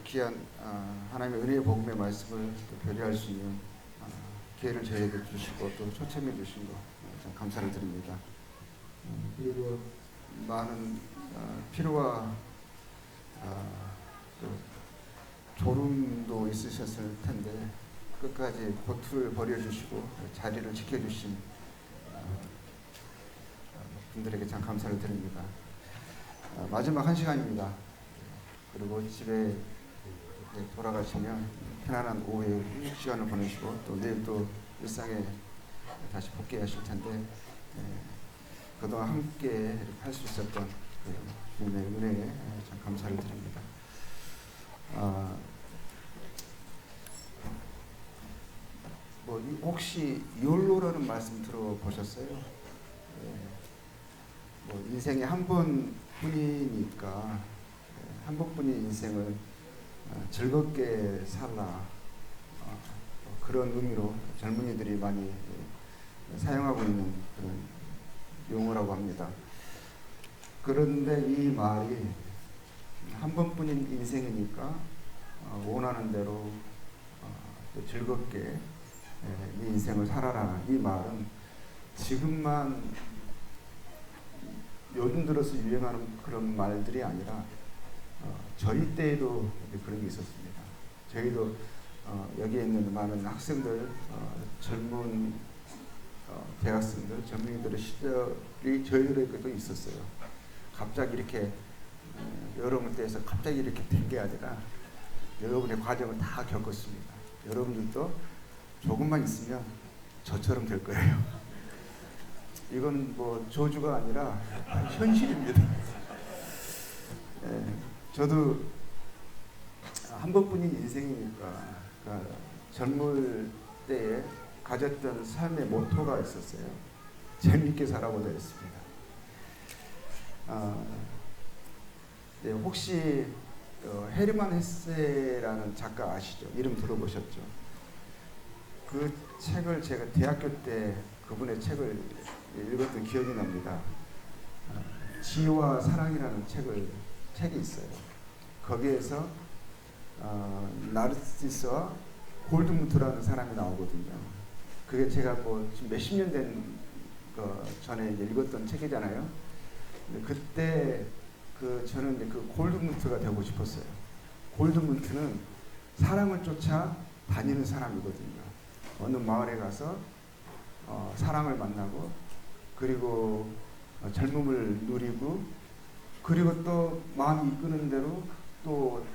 귀한 하나님의 은혜의 복음의 말씀을 배려할 수 있는 기회를 저희에게 주시고 또 초청해 주신 거 참 감사를 드립니다. 그리고 많은 피로와 또 졸음도 있으셨을 텐데 끝까지 고투를 벌여주시고 자리를 지켜주신 분들에게 참 감사를 드립니다. 마지막 한 시간입니다. 그리고 집에 돌아가시면 편안한 오후에 휴식시간을 보내시고 또 내일 또 일상에 다시 복귀하실 텐데 그동안 함께 할 수 있었던 주님의 은혜에 참 감사를 드립니다. 혹시 욜로라는 말씀 들어보셨어요? 인생에 한 번뿐이니까 한 번뿐인 인생을 즐겁게 살라, 그런 의미로 젊은이들이 많이 사용하고 있는 그런 용어라고 합니다. 그런데 이 말이 한 번뿐인 인생이니까 원하는 대로 즐겁게 네 인생을 살아라, 이 말은 지금만 요즘 들어서 유행하는 그런 말들이 아니라 저희 때에도 그런 게 있었습니다. 저희도 여기에 있는 많은 학생들, 젊은 대학생들, 젊은이들의 시절이 저희들에게도 있었어요. 갑자기 이렇게 여러분 때에서 갑자기 이렇게 된 게 아니라 여러분의 과정을 다 겪었습니다. 여러분들도 조금만 있으면 저처럼 될 거예요. 이건 뭐 저주가 아니라 현실입니다. 저도 한 번뿐인 인생이니까 그러니까 젊을 때에 가졌던 삶의 모토가 있었어요. 재미있게 살아보자 했습니다. 혹시 헤르만 헤세라는 작가 아시죠? 이름 들어보셨죠? 그 책을 제가 대학교 때 그분의 책을 읽었던 기억이 납니다. 지혜와 사랑이라는 책이 있어요. 거기에서 나르시스와 골드무트라는 사람이 나오거든요. 그게 제가 지금 몇십 년 된 전에 이제 읽었던 책이잖아요. 근데 그때 저는 이제 그 골드무트가 되고 싶었어요. 골드무트는 사랑을 쫓아 다니는 사람이거든요. 어느 마을에 가서 사랑을 만나고 그리고 젊음을 누리고 그리고 또 마음이 이끄는 대로 또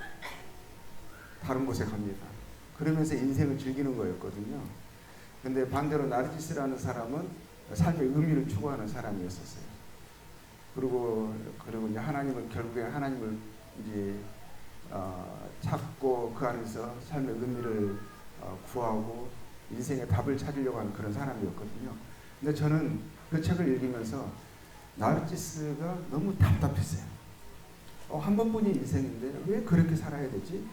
다른 곳에 갑니다. 그러면서 인생을 즐기는 거였거든요. 근데 반대로 나르시스라는 사람은 삶의 의미를 추구하는 사람이었었어요. 그리고 이제 결국에 하나님을 이제 찾고 그 안에서 삶의 의미를 구하고 인생의 답을 찾으려고 하는 그런 사람이었거든요. 근데 저는 그 책을 읽으면서 나르시스가 너무 답답했어요. 한 번뿐인 인생인데 왜 그렇게 살아야 되지?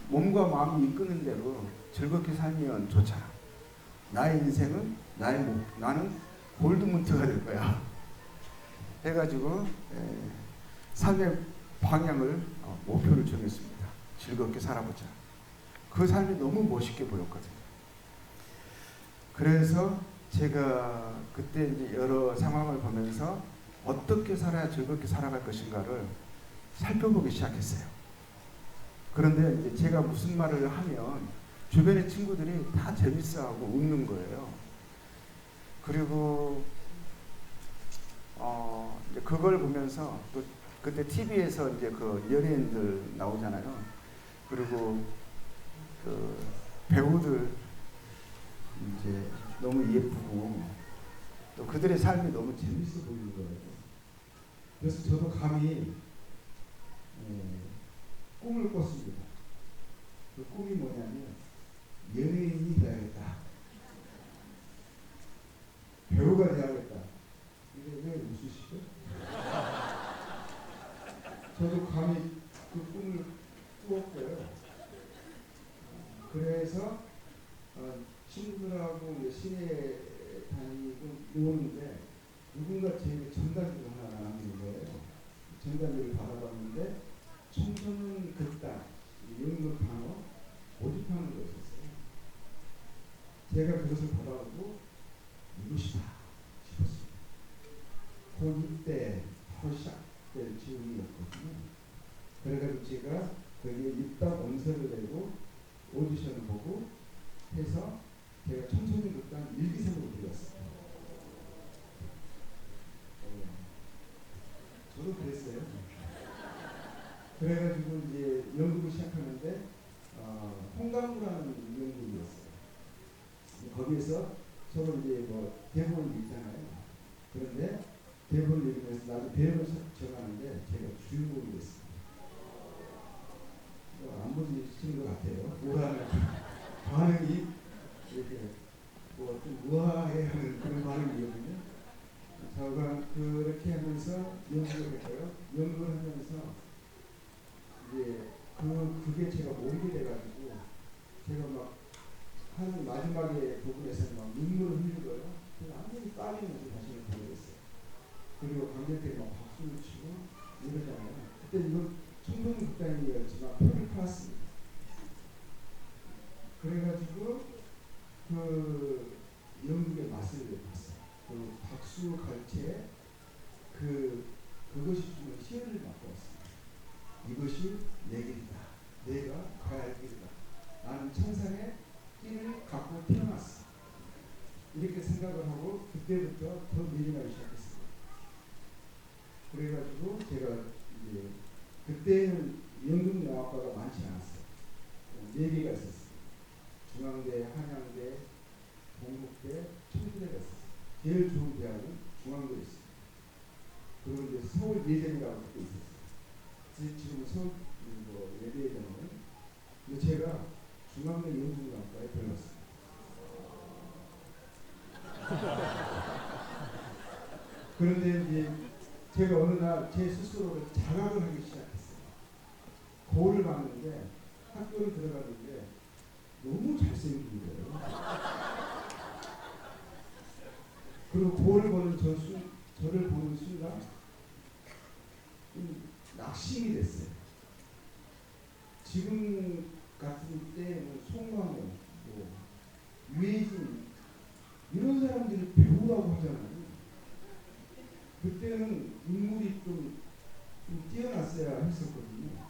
몸과 마음이 이끄는 대로 즐겁게 살면 좋잖아. 나의 인생은 나는 골드문트가 될 거야. 해가지고 삶의 방향을 목표를 정했습니다. 즐겁게 살아보자. 그 삶이 너무 멋있게 보였거든요. 그래서 제가 그때 이제 여러 상황을 보면서 어떻게 살아야 즐겁게 살아갈 것인가를 살펴보기 시작했어요. 그런데 이제 제가 무슨 말을 하면 주변의 친구들이 다 재밌어하고 웃는 거예요. 그리고 이제 그걸 보면서 또 그때 TV에서 이제 그 연예인들 나오잖아요. 그리고 그 배우들 이제 너무 예쁘고 또 그들의 삶이 너무 재밌어 보이는 거예요. 그래서 저도 감히 꿈을 꿨습니다. 그 꿈이 뭐냐면 연예인이 돼야겠다. 배우가 돼야겠다. 이게 왜 웃으시죠? 저도 감히 그 꿈을 꾸었고요. 그래서 친구들하고 시내에 다니고 노는데 누군가 제게 전단지를 하나 남긴 거예요. 전단지를 받아봤는데 청소는 그따 연극 단어 모집하는 거였었어요. 제가 그것을 받아보고 이것이다 싶었습니다. 고2때 바로 시작될 지원이었거든요. 그래가지고 제가 거기에 입당 원서를 내고 오디션을 보고 해서 제가 청소년극단 일기생으로 들어갔어요. 저도 그랬어요. 그래가지고 이제 연극을 시작하는데 홍강구라는 연극이었어요. 거기에서 서로 이제 뭐 대본을 읽잖아요. 그런데 대본을 읽으면서 나도 배역을 정하는데 제가 주인공이 됐어요. 안 보시는 것 같아요. 뭐라는 반응이 이렇게 뭐 좀 우아해하는 그런 반응이거든요. 저가 그렇게 하면서 연극을 했고요. 연극을 하면서 이제 그게 제가 모르게 돼가지고 제가 막 하는 마지막에 부분에서 막 눈물을 흘리고요. 제가 아무리 빠지면서 자신을 보여줬어요. 그리고 관객들이 막 박수를 치고 이러잖아요. 그때 이건 청소년 극단이었지만 표를 팔았습니다. 그래가지고 그 연극의 맛을 봤어요. 그 박수 갈채에 그것이 주는 희열을 맛보았습니다. 이것이 내 길이다. 내가 가야 할 길이다. 나는 천상의 길을 갖고 태어났어. 이렇게 생각을 하고 그때부터 더 내려가기 시작했습니다. 그래가지고 제가 이제 그때는 연극영화과가 많지 않았어요. 4개가 있었어요. 중앙대, 한양대, 동국대, 청주대가 있었어요. 제일 좋은 대학은 중앙대였어요. 그리고 이제 서울 예대라고 그때 있었어요. 지금 서울 뭐 예대잖아요. 근데 제가 중앙대 연극영화과에 들어갔어요. 그런데 이제 제가 어느 날 제 스스로를 자각을 하기 시작했어요. 거울을 봤는데 학교를 들어갔는데 너무 잘생긴 거예요. 그리고 거울을 보는 저를 보는 순간 낙심이 됐어요. 지금 같은 때는 송강호, 뭐 유해진 이런 사람들이 배우라고 하잖아요. 그때는 인물이 좀 뛰어났어야 했었거든요.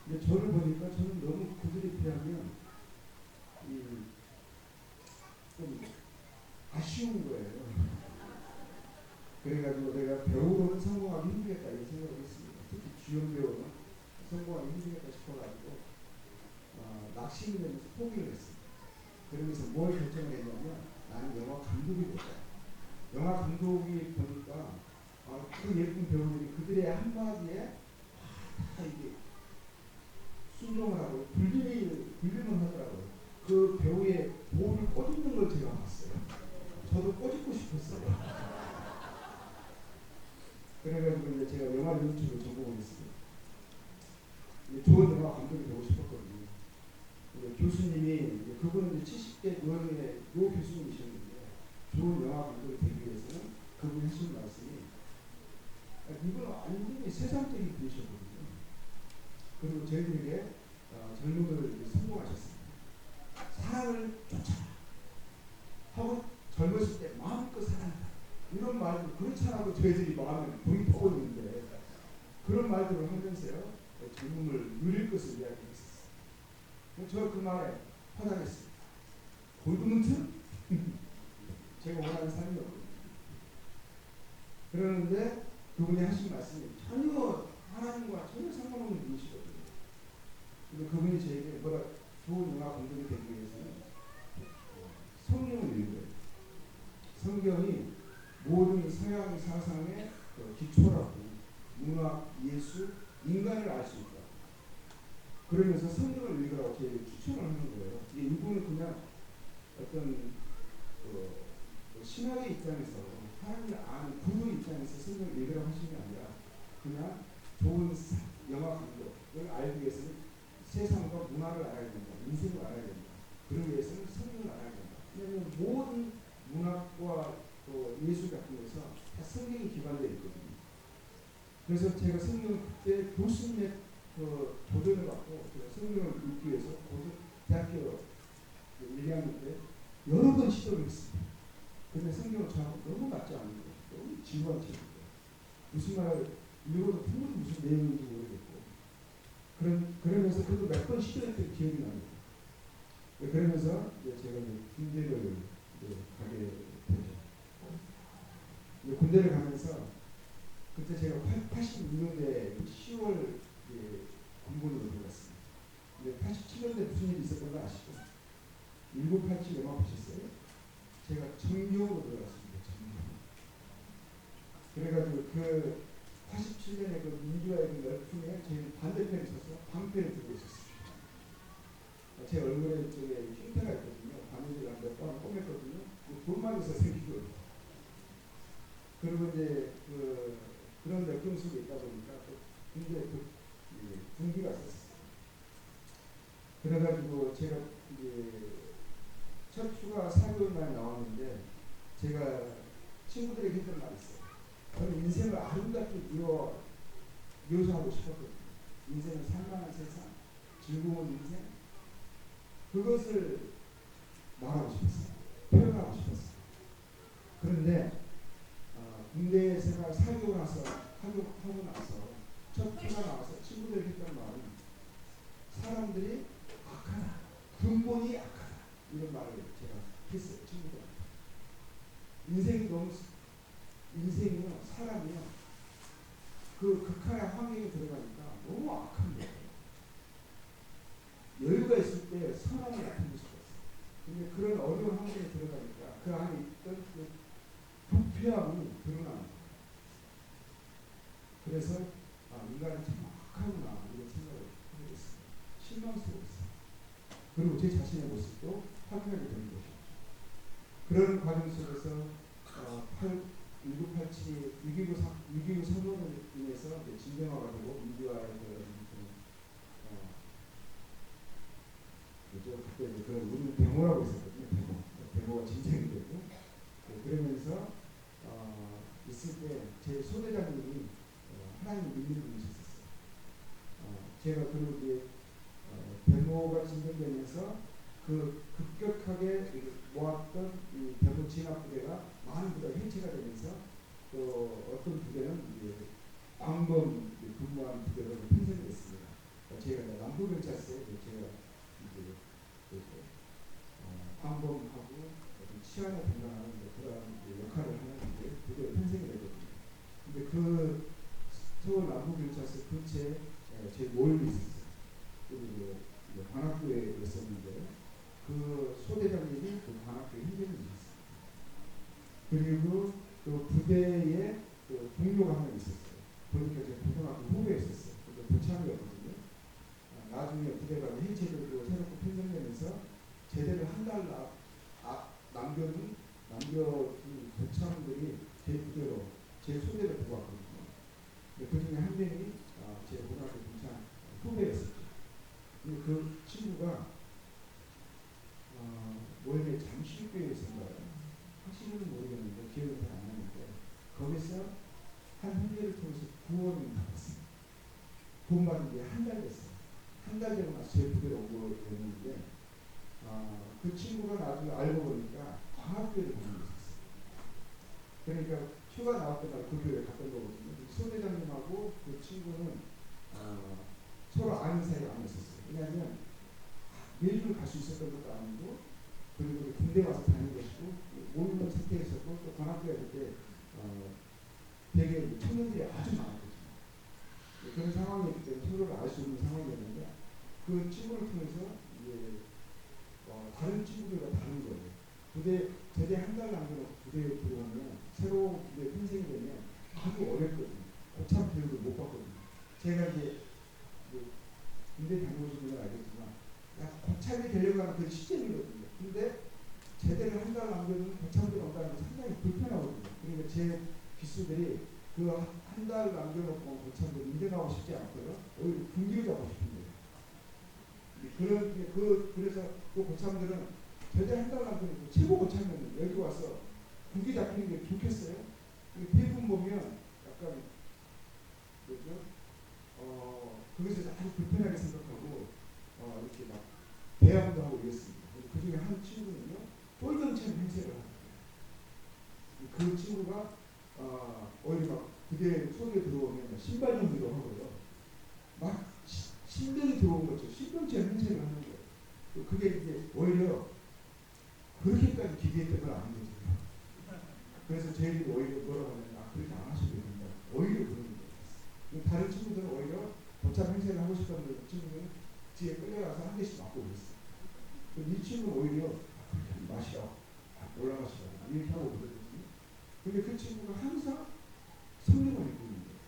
근데 저를 보니까 저는 너무 그들에 비하면 좀 아쉬운 거예요. 그래가지고 내가 배우로는 성공하기 힘들겠다 이런 생각을 했습니다. 특히 주연 배우는 성공하기 힘들겠다 싶어가지고 낙심이 되면서 포기를 했습니다. 그러면서 뭘 결정을 했냐면 나는 영화 감독이 될 거야. 영화 감독이 보니까 그 예쁜 배우들이 그들의 한마디에 다 이게 순종을 하고 불륜을 하더라고요. 그 배우의 볼을 꼬집는 걸 제가 봤어요. 저도 꼬집고 싶었어요. 그래가지고 이제 제가 영화 연출을 전공을 했습니다. 좋은 영화 감독이 되고 싶었거든요. 교수님이 그분은 이제 70대 노년의 노 교수님이셨는데 좋은 영화 감독이 되기 위해서는 그분이 하신 말씀이 이분은 완전히 세상적인 분이셨거든요. 그리고 저희들에게 젊은이를 성공하셨습니다. 사랑을 쫓아라 하고 젊었을 때 마음껏 사랑하라 이런 말도 그렇지 않아도 저희들이 마음에 불이 타고 있는데 그런 말들을 하면서요 젊음을 누릴 것을 이야기했었어요. 저 그 말에 화나겠습니다. 골드문트? 제가 원하는 삶이었거든요. 그러는데 그분이 하신 말씀이 전혀 하나님과 전혀 상관없는 분이시거든요. 근데 그분이 저에게 뭐라 좋은 영화 감독이 되기 위해서는 성경을 읽어요. 성경이 모든 서양 사상의 기초라고 문학, 예술, 인간을 알 수 있다. 그러면서 성경을 읽으라고 저에게 추천을 하는 거예요. 이분은 그냥 어떤 신학의 입장에서 하나님을 아는 구두 입장에서 성경을 읽으라고 하신 게 아니라 그냥 좋은 영화 감독을 알기 위해서는 세상과 문화를 알아야 된다. 인생을 알아야 된다. 그러기 위해서는 성경을 알아야 된다. 왜냐하면 모든 문학과 또 예술 같은 것에서 다 성경이 기반되어 있거든요. 그래서 제가 성경을 그때 교수님의 그 도전을 받고 제가 성경을 읽기 위해서 대학교 1학년 때 여러 번 시도를 했습니다. 근데 성경을 저하고 너무 맞지 않는 거예요. 너무 지루한 책이에요. 무슨 말을 읽어도 도무지 무슨 내용인지 모르겠고 그러면서 그래도 몇 번 시도했던 기억이 납니다. 그러면서 이제 제가 이제 군대를 이제 가게 되죠. 군대를 가면서 그때 제가 86년대 10월 군번으로 들어갔습니다. 근데 87년대 무슨 일이 있었던 거 아시죠? 1987 영화 보셨어요? 제가 정교로 들어갔습니다. 정교. 그래가지고 그 87년에 그 민주화의 그 열풍에 제 반대편에 서서 방패를 들고 있었습니다. 제 얼굴에 쪽에 흉터가 있거든요. 바느질을 몇 번 꼬맸거든요. 돌 맞아서 생기고. 그리고 이제 그런 역경 속에 있다 보니까 또 굉장히 분기가 있었어요. 그래가지고 제가 이제 첫 휴가 4개월 만에 나왔는데 제가 친구들에게 했던 말이 있어요. 저는 인생을 아름답게 묘사하고 싶었거든요. 인생은 살만한 세상, 즐거운 인생, 그것을 말하고 싶었어요. 표현하고 싶었어요. 그런데 군대 생활 4개월 하고 나서 첫 휴가 나와서 친구들 했던 말은 사람들이 악하다, 근본이 악하다, 이런 말을 제가 했어요. 친구들한테. 인생이요, 사람이요, 그 극한의 환경에 들어가니까 너무 악한 거예요. 여유가 있을 때 선함을 나타낼 수가 있어요. 근데 그런 어려운 환경에 들어가니까 그 안에 있던 그 부패함이 드러나는 거예요. 그래서 인간은 참 악하구나 이런 생각을 하게 됐습니다. 실망스러웠어요. 그리고 제 자신의 모습도 확인하게 되는 것이죠. 그런 과정 속에서 1987 6.25 선언으로 인해서 진정화가 되고 민주화의 그때 그런 우리는 데모라고 했었거든요. 데모가 진정이 되고 그러면서 있을 때 제 소대장님이 하나님 믿는 분이셨어요. 제가 그리고 이제 데모가 진정되면서 그 급격하게 모았던 이 데모 진압 부대가 많은 부대가 해체가 되면서 또 어떤 부대는 이제 광범 근무하는 부대로 편성이 됐습니다. 제가 남부경찰서에 제가 이제 광범하고 치안을 담당하는 그런 역할을 하는 부대로 편성이 되거든요. 근데 그 서울 남부경찰서 근처에 제 모임이 있었어요. 그리고 관악구에 있었는데 그 소대장님이 그 관악구에 행정이셨어요. 그리고 그 부대에 그 동료가 한 명 있었어요. 보니까 제가 고등학교 후배였었어요. 근데 고참이었거든요. 나중에 부대가 해체되고 새롭게 편성되면서 제대를 한 달 남겨둔 고참들이 제 부대로 제 소대를 들어왔거든요. 그 중에 한 명이 제 고등학교 동창 후배였었죠. 근데 그 친구가 모임에 잠실교회에 있었나요? 확실히는 모르겠는데 기억이 잘 안 나는데 거기서 한 형제를 통해서 구원을 받았어요. 구원받은 지 한 달 됐어요. 한 달 되고 나서 제 부대로 오고 됐는데 그 친구가 나중에 알고 보니까 광학교를 보내고 있었어요. 그러니까 휴가 나왔던 날 그 교회에 갔던 거거든요. 소대장님하고 그 친구는 서로 아는 사이가 아니었었어요. 왜냐하면 매일 갈 수 있었던 것도 아니고 그리고 군대 와서 다닌 것이고 모르는 상태에서도 또 관악교회 그때 되게 청년들이 아주 많았거든요. 그런 상황이었기 때문에 서로를 알 수 있는 상황이었는데 그 친구를 통해서 이제 다른 친구들과 다른 거예요. 제대 한 달 남겨놓고 부대에 들어오면 새로운 부대에 편성이 되면 아주 어렵거든요. 고참 교육을 못 받거든요. 제가 이제 군대 다녀오신 분은 알겠지만 고참이 되려고 하는 그 시점이거든요. 근데 제대를 한 달 남겨둔 고참들이 온다는 게 상당히 불편하거든요. 그러니까 제 기수들이 그 한 달 남겨놓고 고참들 인정하고 싶지 않고요. 오히려 분기를 잡고 싶은 거예요. 그래서 그 고참들은 제대 한 달 남겨놓고 최고 고참이었는데 여기 와서 분기 잡히는 게 좋겠어요? 대부분 보면 약간 그것을 아주 불편하게 생각하고 이렇게 막 대항도 하고 이랬습니다. 그 중에 한 친구는요, 똘경처럼 행세를 하는 거예요. 그 친구가 오히려 막 부대 속에 들어오면 신발 정리도 하고요. 막 신병이 들어온 것처럼 신병처럼 행세를 하는 거예요. 그게 이제 오히려 그렇게까지 기대했던 건 아닌 거죠. 그래서 저희들이 오히려 뭐라고 하냐면 그렇게 안 하셔도 된다. 오히려 그런 거예요. 다른 친구들은 오히려 도착 행세를 하고 싶었는데 친구들은 뒤에 끌려가서 한 대씩 맞고 그랬어요. 이 친구는 오히려 마시라, 올라가시라 이렇게 하고 그러거든요. 근데 그 친구가 항상 성경을 읽고 있는 거예요.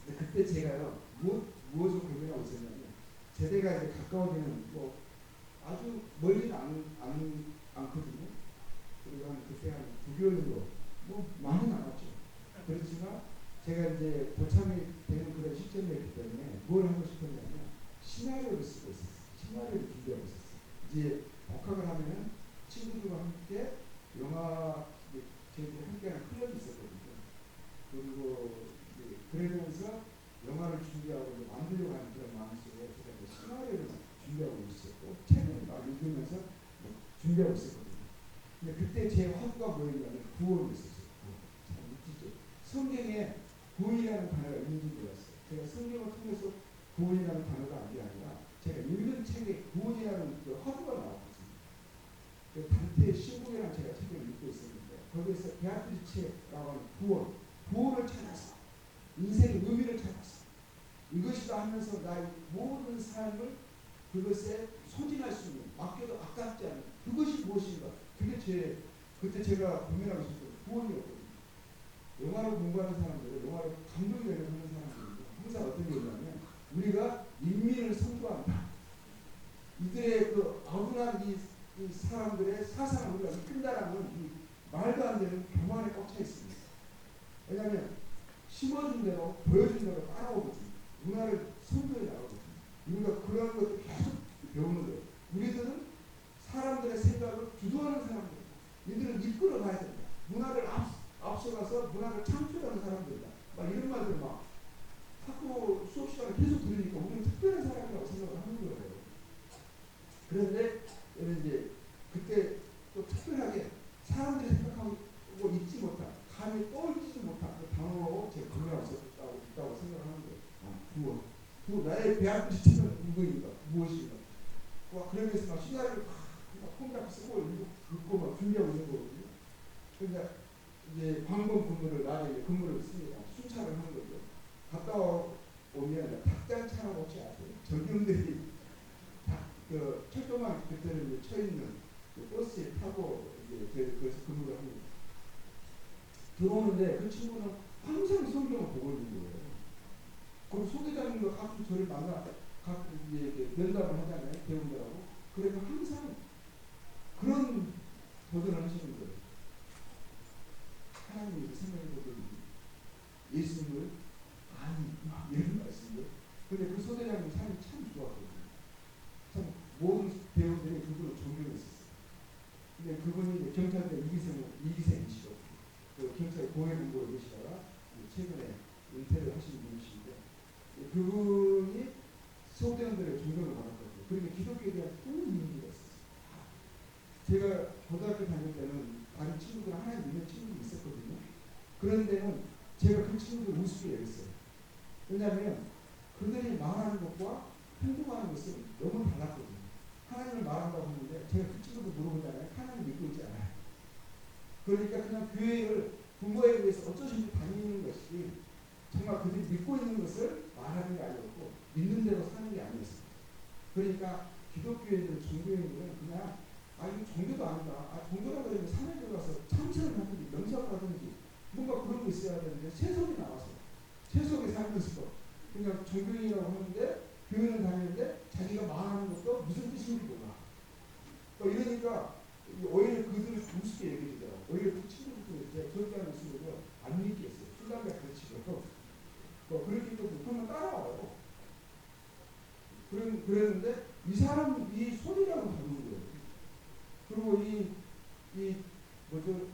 근데 그때 제가요, 무엇을 고민하고 있었냐면, 제대가 이제 가까워지는, 뭐, 아주 멀리는 않거든요. 그리고 그때 한 9개월 정도, 뭐, 많이 남았죠. 그렇지만, 제가 이제 고참이 되는 그런 시점이었기 때문에 뭘 하고 싶었냐면, 시나리오를 쓰고 있었어요. 시나리오를 준비하고 있었어요. 이제 복학을 하면은 친구들과 함께 영화, 저희들이 함께하는 클럽이 있었거든요. 그리고 그러면서 영화를 준비하고 만들려고 하는 그런 마음속에 제가 시나리오를 준비하고 있었고 책을 막 읽으면서 준비하고 있었거든요. 근데 그때 제 화두가 뭐였냐면 구원이었어요. 참 웃기죠. 성경에 구원이라는 단어가 있는지 몰랐어요. 제가 성경을 통해서 구원이라는 단어가 아니라 제가 읽은 책에 구원이라는 그 화두가 나왔거든요. 그 단테의 신국이라는 제가 책을 읽고 있었는데 거기에서 베아트리체라고 하는 구원을 찾아서 인생의 의미를 찾았어. 이것이다 하면서 나의 모든 삶을 그것에 소진할 수 있는, 맡겨도 아깝지 않은 그것이 무엇인가. 그게 그때 제가 고민하고 있었던 구원이었거든요. 영화를 공부하는 사람들, 영화를 감동이 되는 사람들은 항상 어떤 게 있냐면 우리가 인민을 선도한다. 이들의 그 아둔한 이 사람들의 사상을 우리가 이끈다라는 이 말도 안 되는 교만에 꽉차 있습니다. 왜냐하면 심어준 대로 보여준 대로 따라오거든요. 문화를 선도해 나가거든요. 우리가 그런 것을 계속 배우는 거예요. 우리들은 사람들의 생각을 주도하는 사람들이다. 이들은 이끌어 가야 된다. 문화를 앞서가서 문화를 창출하는 사람들이다. 막 이런 말들 막 학교 수업 시간에 계속 들으니까 우리는 특별한 사람이라고 생각을 하는 거예요. 그런데 이제 그때 또 특별하게 사람들이 생각하고 잊지 못한, 감히 떠올리지 못한 그 단어로 제 구매하고 있다고 생각하는 거예요. 구원. 나의 배아프리체는 무엇인가. 그러면서 막 시나리오를 막 콩닥 쓰고 읽고 막 준비하고 있는 거거든요. 그러니까 이제 관공 근무를 나중에 근무를 씁니다. 순찰을 하는 거죠. 갔다 오면 닭장차나 못지 않아요. 전경들이 그 철도망 그때는 처 있는 그 버스에 타고 이제 그래서 근무를 합니다. 들어오는데 그 친구는 항상 성경을 보고 있는 거예요. 그럼 소대장님과 가끔 저를 만나 가끔 이제 면담을 하잖아요. 배우느라고. 그래서 항상 그런 도전을 하시는 거예요. 하나님이 생각해보더니 예수님을 아니 이런 말씀을. 근데 그 소대장님 삶이 참 좋았거든요. 참 모든 배우들이 그분을 존경했었어요. 근데 그분이 경찰대 이기생이시고 그 경찰 고위 공부를 계시다가 최근에 은퇴를 하신 분이신데 그분이 소대원들의 존경을 받았거든요. 그러니까 기독교에 대한 큰 이미지가 있었어요. 제가 고등학교 다닐 때는 다른 친구들 하나님 믿는 친구들이 있었거든요. 그런데는 제가 그 친구들 우습게 여겼어요. 왜냐하면 그들이 말하는 것과 행동하는 것은 너무 달랐거든요. 하나님을 말한다고 하는데 제가 그 친구들 물어보잖아요. 하나님 믿고 있지 않아요. 그러니까 그냥 교회를 부모에 의해서 어쩔 수 없이 다니는 것이 정말 그들이 믿고 있는 것을 말하는 게 아니었고 믿는 대로 사는 게 아니었습니다. 그러니까 기독교인들, 종교인들은 그냥 이거 종교도 아니다. 종교라 그러면 산에 들어가서 참선을 하든지 명상을 하든지 뭔가 그런 거 있어야 되는데 세속이 나와서 세속에 살면서 그냥 종교인이라고 하는데 교회를 다니는데 자기가 말하는 것도 무슨 뜻인지 몰라. 이러니까 오히려 그들을 우습게 얘기해주더라고요. 오히려 그 친구들도 제가 절대 안 있으면 안 믿겠어요. 술, 담배 가르치고 그렇게 또 못하면 따라와요. 그랬는데 이 사람 이 소리랑은 다른 거예요. 그리고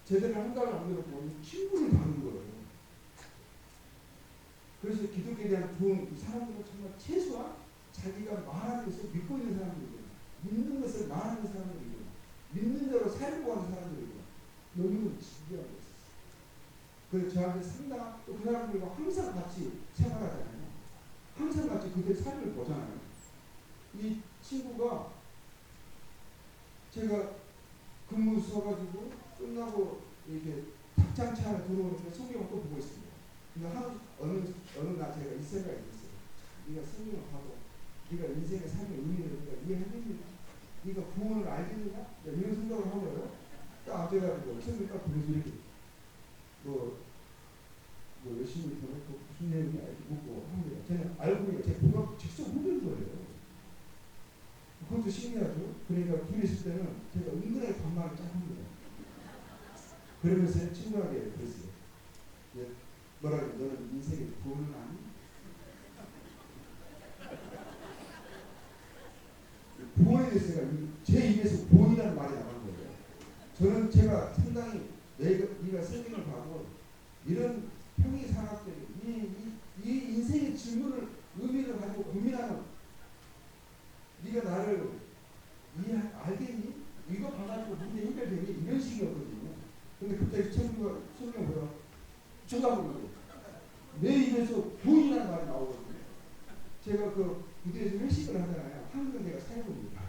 제대로 한다고 안 들었고 친구는 다른 거예요. 그래서 기독교 대한 이 사람들은 정말 최소한 자기가 말하는 것을 믿고 있는 사람들이고, 믿는 것을 말하는 사람들이고, 믿는 대로 살고 하는 사람들이고, 여기는 신기하고 있었어요. 그래서 저한테 상당한, 또 그 사람들과 항상 같이 생활하잖아요. 항상 같이 그들의 삶을 보잖아요. 이 친구가 제가 근무 서가지고 끝나고 이렇게 닭장차 안에 들어오는데 성경을 또 보고 있습니다. 근데 어느 날 제가 이 생각이 있었어요. 네가 성경을 봐도 네가 인생의 삶의 의미를 네가 이해하겠느냐? 네가 구원을 알겠느냐? 이런 생각을 하고요. 딱 앉아가지고 성경 딱 보면서 이렇게 뭐 열심히 들었고 무슨 내용이냐 이렇게 묻고 합니다. 저는 알고 보니까 제 부가 직접 묻은 거예요. 그것도 신기하죠. 그러니까 둘이 있을 때는 제가 은근하게 반말을 쫙 합니다. 그러면서 친구하게 그랬어요. 뭐라고 너는 인생의 구원은 아니? 구원에 대해서 제 입에서 구원이라는 말이 나간 거예요. 저는 제가 상당히 네가 성경을 봐도 이런 평이 사람들이 이 인생의 질문을 의미를 가지고 고민하는 네가 나를 알겠니? 이거 봐가지고 문제 해결되니? 이런 식이었거든요. 근데 갑자기 성경 보다 쳐다보고 내 입에서 구원이라는 말이 나오거든요. 제가 그 무대에서 회식을 하잖아요. 항상 내가 사회봅니다.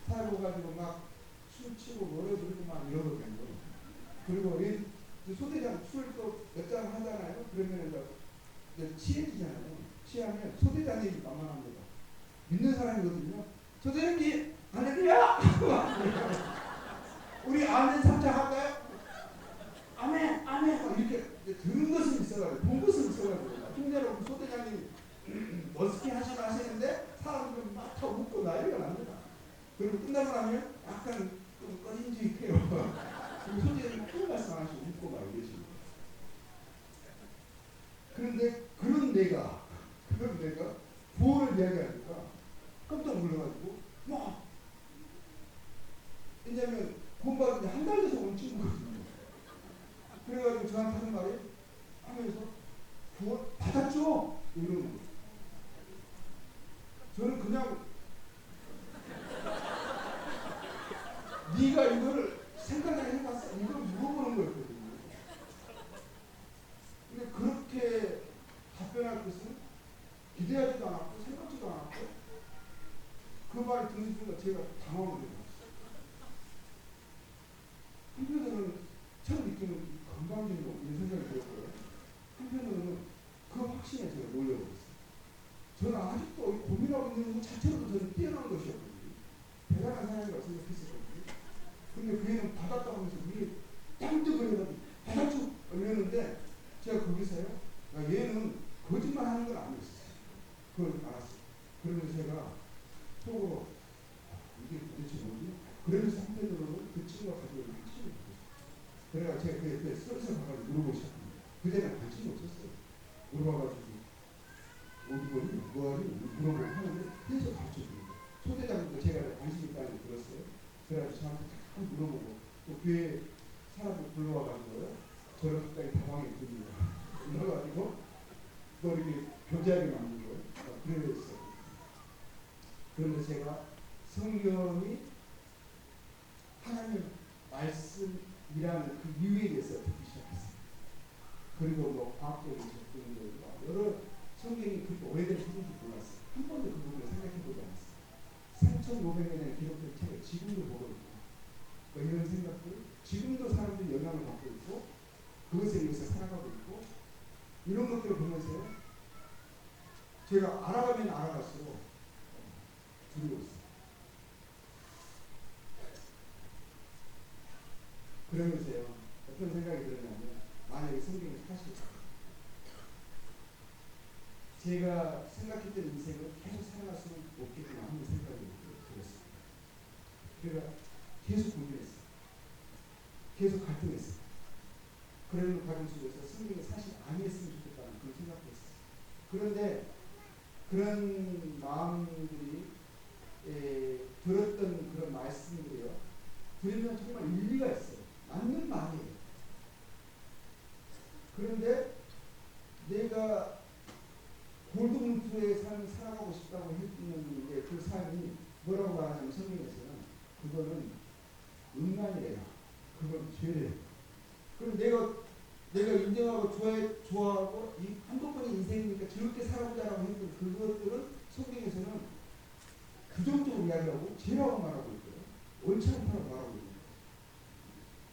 사회보가지고 막 술 치고 노래 부르고 막 이러거든요. 그리고 소대장 술 또 몇 잔 하잖아요. 그러면 이제 취해지잖아요. 취하면 소대장이 만만합니다. 믿는 사람이거든요. 소대장님 할렐루야! 우리 아멘 3장 할까요? 아멘 아멘 이렇게 들은 것은 있어가지고 본 것은 있어가지고 통째로 소대장님 머스키 하시는데 사람들은 막 다 웃고 난리가 납니다. 그리고 끝나고 나면 약간 좀 꺼진직해요. 그리고 소대장님 큰 말씀 안 하시고 웃고 막 이러시고. 그런데 그런 내가 구원을 이야기하니까 깜짝 놀라가지고 막 왜냐면 구원받은 한 달 돼서 온 친구거든요. 그래가지고 저한테 하는 말이 하면서 구원 받았죠? 이러는 거예요. 저는 그냥 네가 이거를 생각을 해봤어? 이걸 물어보는 거였거든요. 근데 그렇게 답변할 것은 기대하지도 않았고 생각지도 않았고 그 말이 듣는 순간 제가 당황을 해요. 한편으로는 처음 느끼는 건강적인 이런 생각이 들었고요. 한편으로는 그 확신에 제가 놀려버렸어요. 저는 아직도 고민하고 있는 것 자체로도 저는 뛰어난 것이었거든요. 대단한 사람이라고 생각했었거든요. 근데 그 애는 받았다고 하면서 위에 땀도 그래가지고 받았죠? 이러는데 제가 거기서요. 얘는 거짓말 하는 건 아니었어요. 그걸 알았어요. 그러면서 제가 속으로 이게 도대체 뭐지? 그러면서 한편으로는 그 친구가 가지고 있는 친구가 있었어요. 그래가 제가 그 옆에 슬슬 가가지고 물어보기 시작합니다. 그때는 관심이 없었어요. 물어봐가지고 어디 보니? 뭐하니? 물어보고 하는데 계속 가르쳐줍니다. 소대장님도 제가 관심 있다는 걸 들었어요. 그래가지고 저한테 딱 물어보고 또 교회 사람들 불러와가지고요. 저를 갑자기 다방에 듭니다. 불러가지고 또 이렇게 교제하게 만들고 그랬어요. 그런데 제가 성경이 하나님 말씀이라는 그 이유에 대해서 듣기 시작했어요. 그리고 뭐 과학적인 접근도 여러 성경이 그렇게 오래된 책인지 몰랐어요. 한 번도 그 부분을 생각해보지 않았어요. 3,500년에 기록된 책을 지금도 보고 있고 뭐 이런 생각들 지금도 사람들이 영향을 받고 있고 그것에 의해서 살아가고 있고 이런 것들을 보면서요. 제가 알아가면 알아갈수록 두려웠어요. 그러면서요. 어떤 생각이 들었냐면 만약에 성경이 사실이다. 제가 생각했던 인생을 계속 살아갈 수는 없겠구나 하는 생각이 들었습니다. 그래서 계속 고민했어요. 계속 갈등했어요. 그런 과정 속에서 성경이 사실 아니었으면 좋겠다는 그런 생각도 했어요. 그런데 그런 마음들이 들었던 그런 말씀들이요. 들으면 정말 일리가 있어요. 맞는 말이에요. 그런데 내가 원수의 삶을 살아가고 싶다고 했는데 그 삶이 뭐라고 말하냐면 성경에서는 그거는 음란이래요. 그건 죄래요. 그럼 내가 인정하고 좋아하고 이 한번뿐인 인생이니까 즐겁게 살아보자라고 했던 그것들은 성경에서는 부정적으로 이야기하고 죄라고 말하고 있고요. 옳지 않다고 말하고 있는 거예요.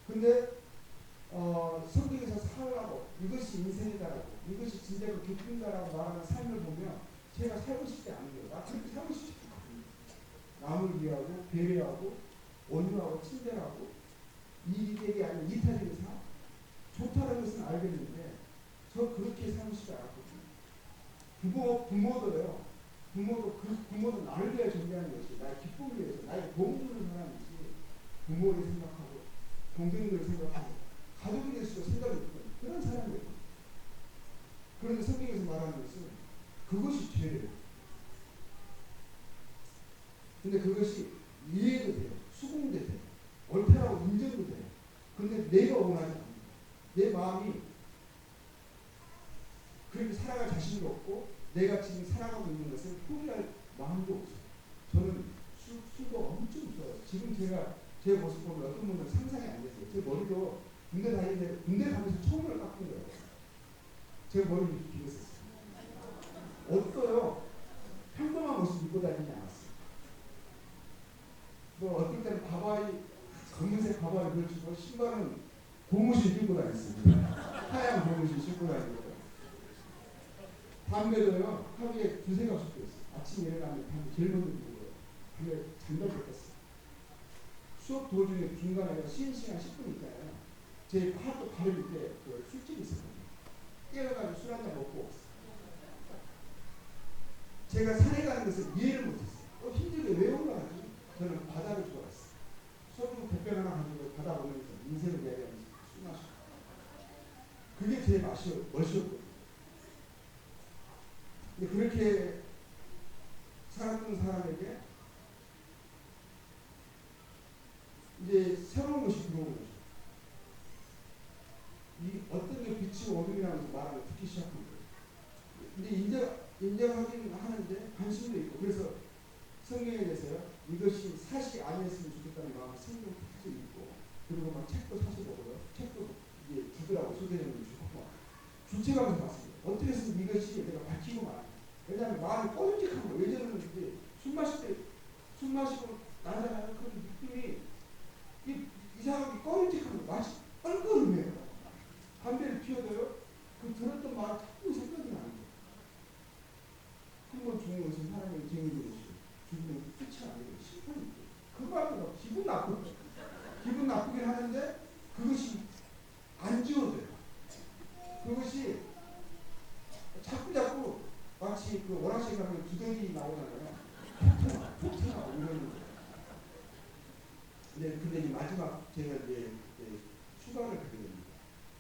근데 성경에서 살라고 이것이 인생이다라고 이것이 진짜로 기쁨이다라고 말하는 삶을 보면 제가 살고 싶지 않은 거예요. 나 그렇게 살고 싶지 않거든요. 남을 위하고 배려하고 온유하고 친절하고 이익이 아닌 이타적인 삶 좋다는 것은 알겠는데 저 그렇게 살고 싶지 않았거든요. 부모도요. 부모도 나를 위해 준비하는 것이 나의 기쁨을 위해서 나의 도움을 하는 것이 부모를 생각하고 동생들을 생각하고 가족에 대해서 생각이 있는 그런 사람이에요. 그런데 성경에서 말하는 것은 그것이 죄래요. 근데 그것이 이해도 돼요. 수긍도 돼요. 옳다라고 인정도 돼요. 근데 내가 원하지 않는 거예요. 내 마음이 그렇게 살아갈 자신도 없고 내가 지금 살아가고 있는 것을 포기할 마음도 없어요. 저는 술도 엄청 좋아요. 지금 제 모습 보면 어떤 분들은 상상이 안 되세요. 제 머리도 군대 다니는데 군대 가면서 처음으로 깎은 거예요. 제 머리를 이렇게 길었었어요. 어떠요? 평범한 모습 입고 다니지 않았어요. 뭐 어떨 때는 검은색 바바리 걸치고 신발은 고무신 입고 다녔습니다. 하얀 고무신 신고 다니고 담배도요 하루에 두세 갑씩 피웠어요. 아침에 일어나면 담배 제일 먼저 피우고요. 담배 잠잘 때 폈어요. 수업 도중에 중간에 쉬는 시간 10분 있잖아요. 제 학교 바로 밑에 그 술집이 있었거든요. 깨어가지고 술 한잔 먹고 왔어요. 제가 산에 가는 것을 이해를 못했어요. 힘들게 왜 올라가지? 저는 바다를 좋아했어요. 소주 100병 하나 가지고 바다 보면서 인생을 이야기하면서 술 마시고 그게 제 멋이었거든요. 근데 그렇게 살았던 사람에게 이제 새로운 것이 들어오는 거죠. 이 어떤 게 빛이고 어둠이라면서 말하고 듣기 시작한 거예요. 근데 인정하긴 하는데 관심도 있고 그래서 성경에 대해서요. 이것이 사실이 아니었으면 좋겠다는 마음이 성경에 계속 있고 그리고 막 책도 사서 보고요. 책도 이제 주더라고 소대장님 주고 주체감에서 봤습니다. 어떻게 해서 이것이 내가 밝히고 말하냐. 왜냐하면 마음이 꺼짐직한 거예요. 예전에는 이제 술 마시고 나잖아요. 그런 느낌이 이상하게 꺼짐직한 거예요. 마치 뻘거름해요. 담배를 피워도요. 그 들었던 말 자꾸 생각이 나는 거예요. 한번 죽는 것은 사람의 쟁의되는 것이고 죽는 끝이 아니고 심판이 있고 그거 하면 기분 나쁘긴 하는데 그것이 안 지워져요. 그것이 자꾸 마치 그 오락실 가면 두더지 나오잖아요. 톡 튀어나오고 이러는 거예요. 근데 이제 마지막 제가 이제 휴가를 가게 됩니다.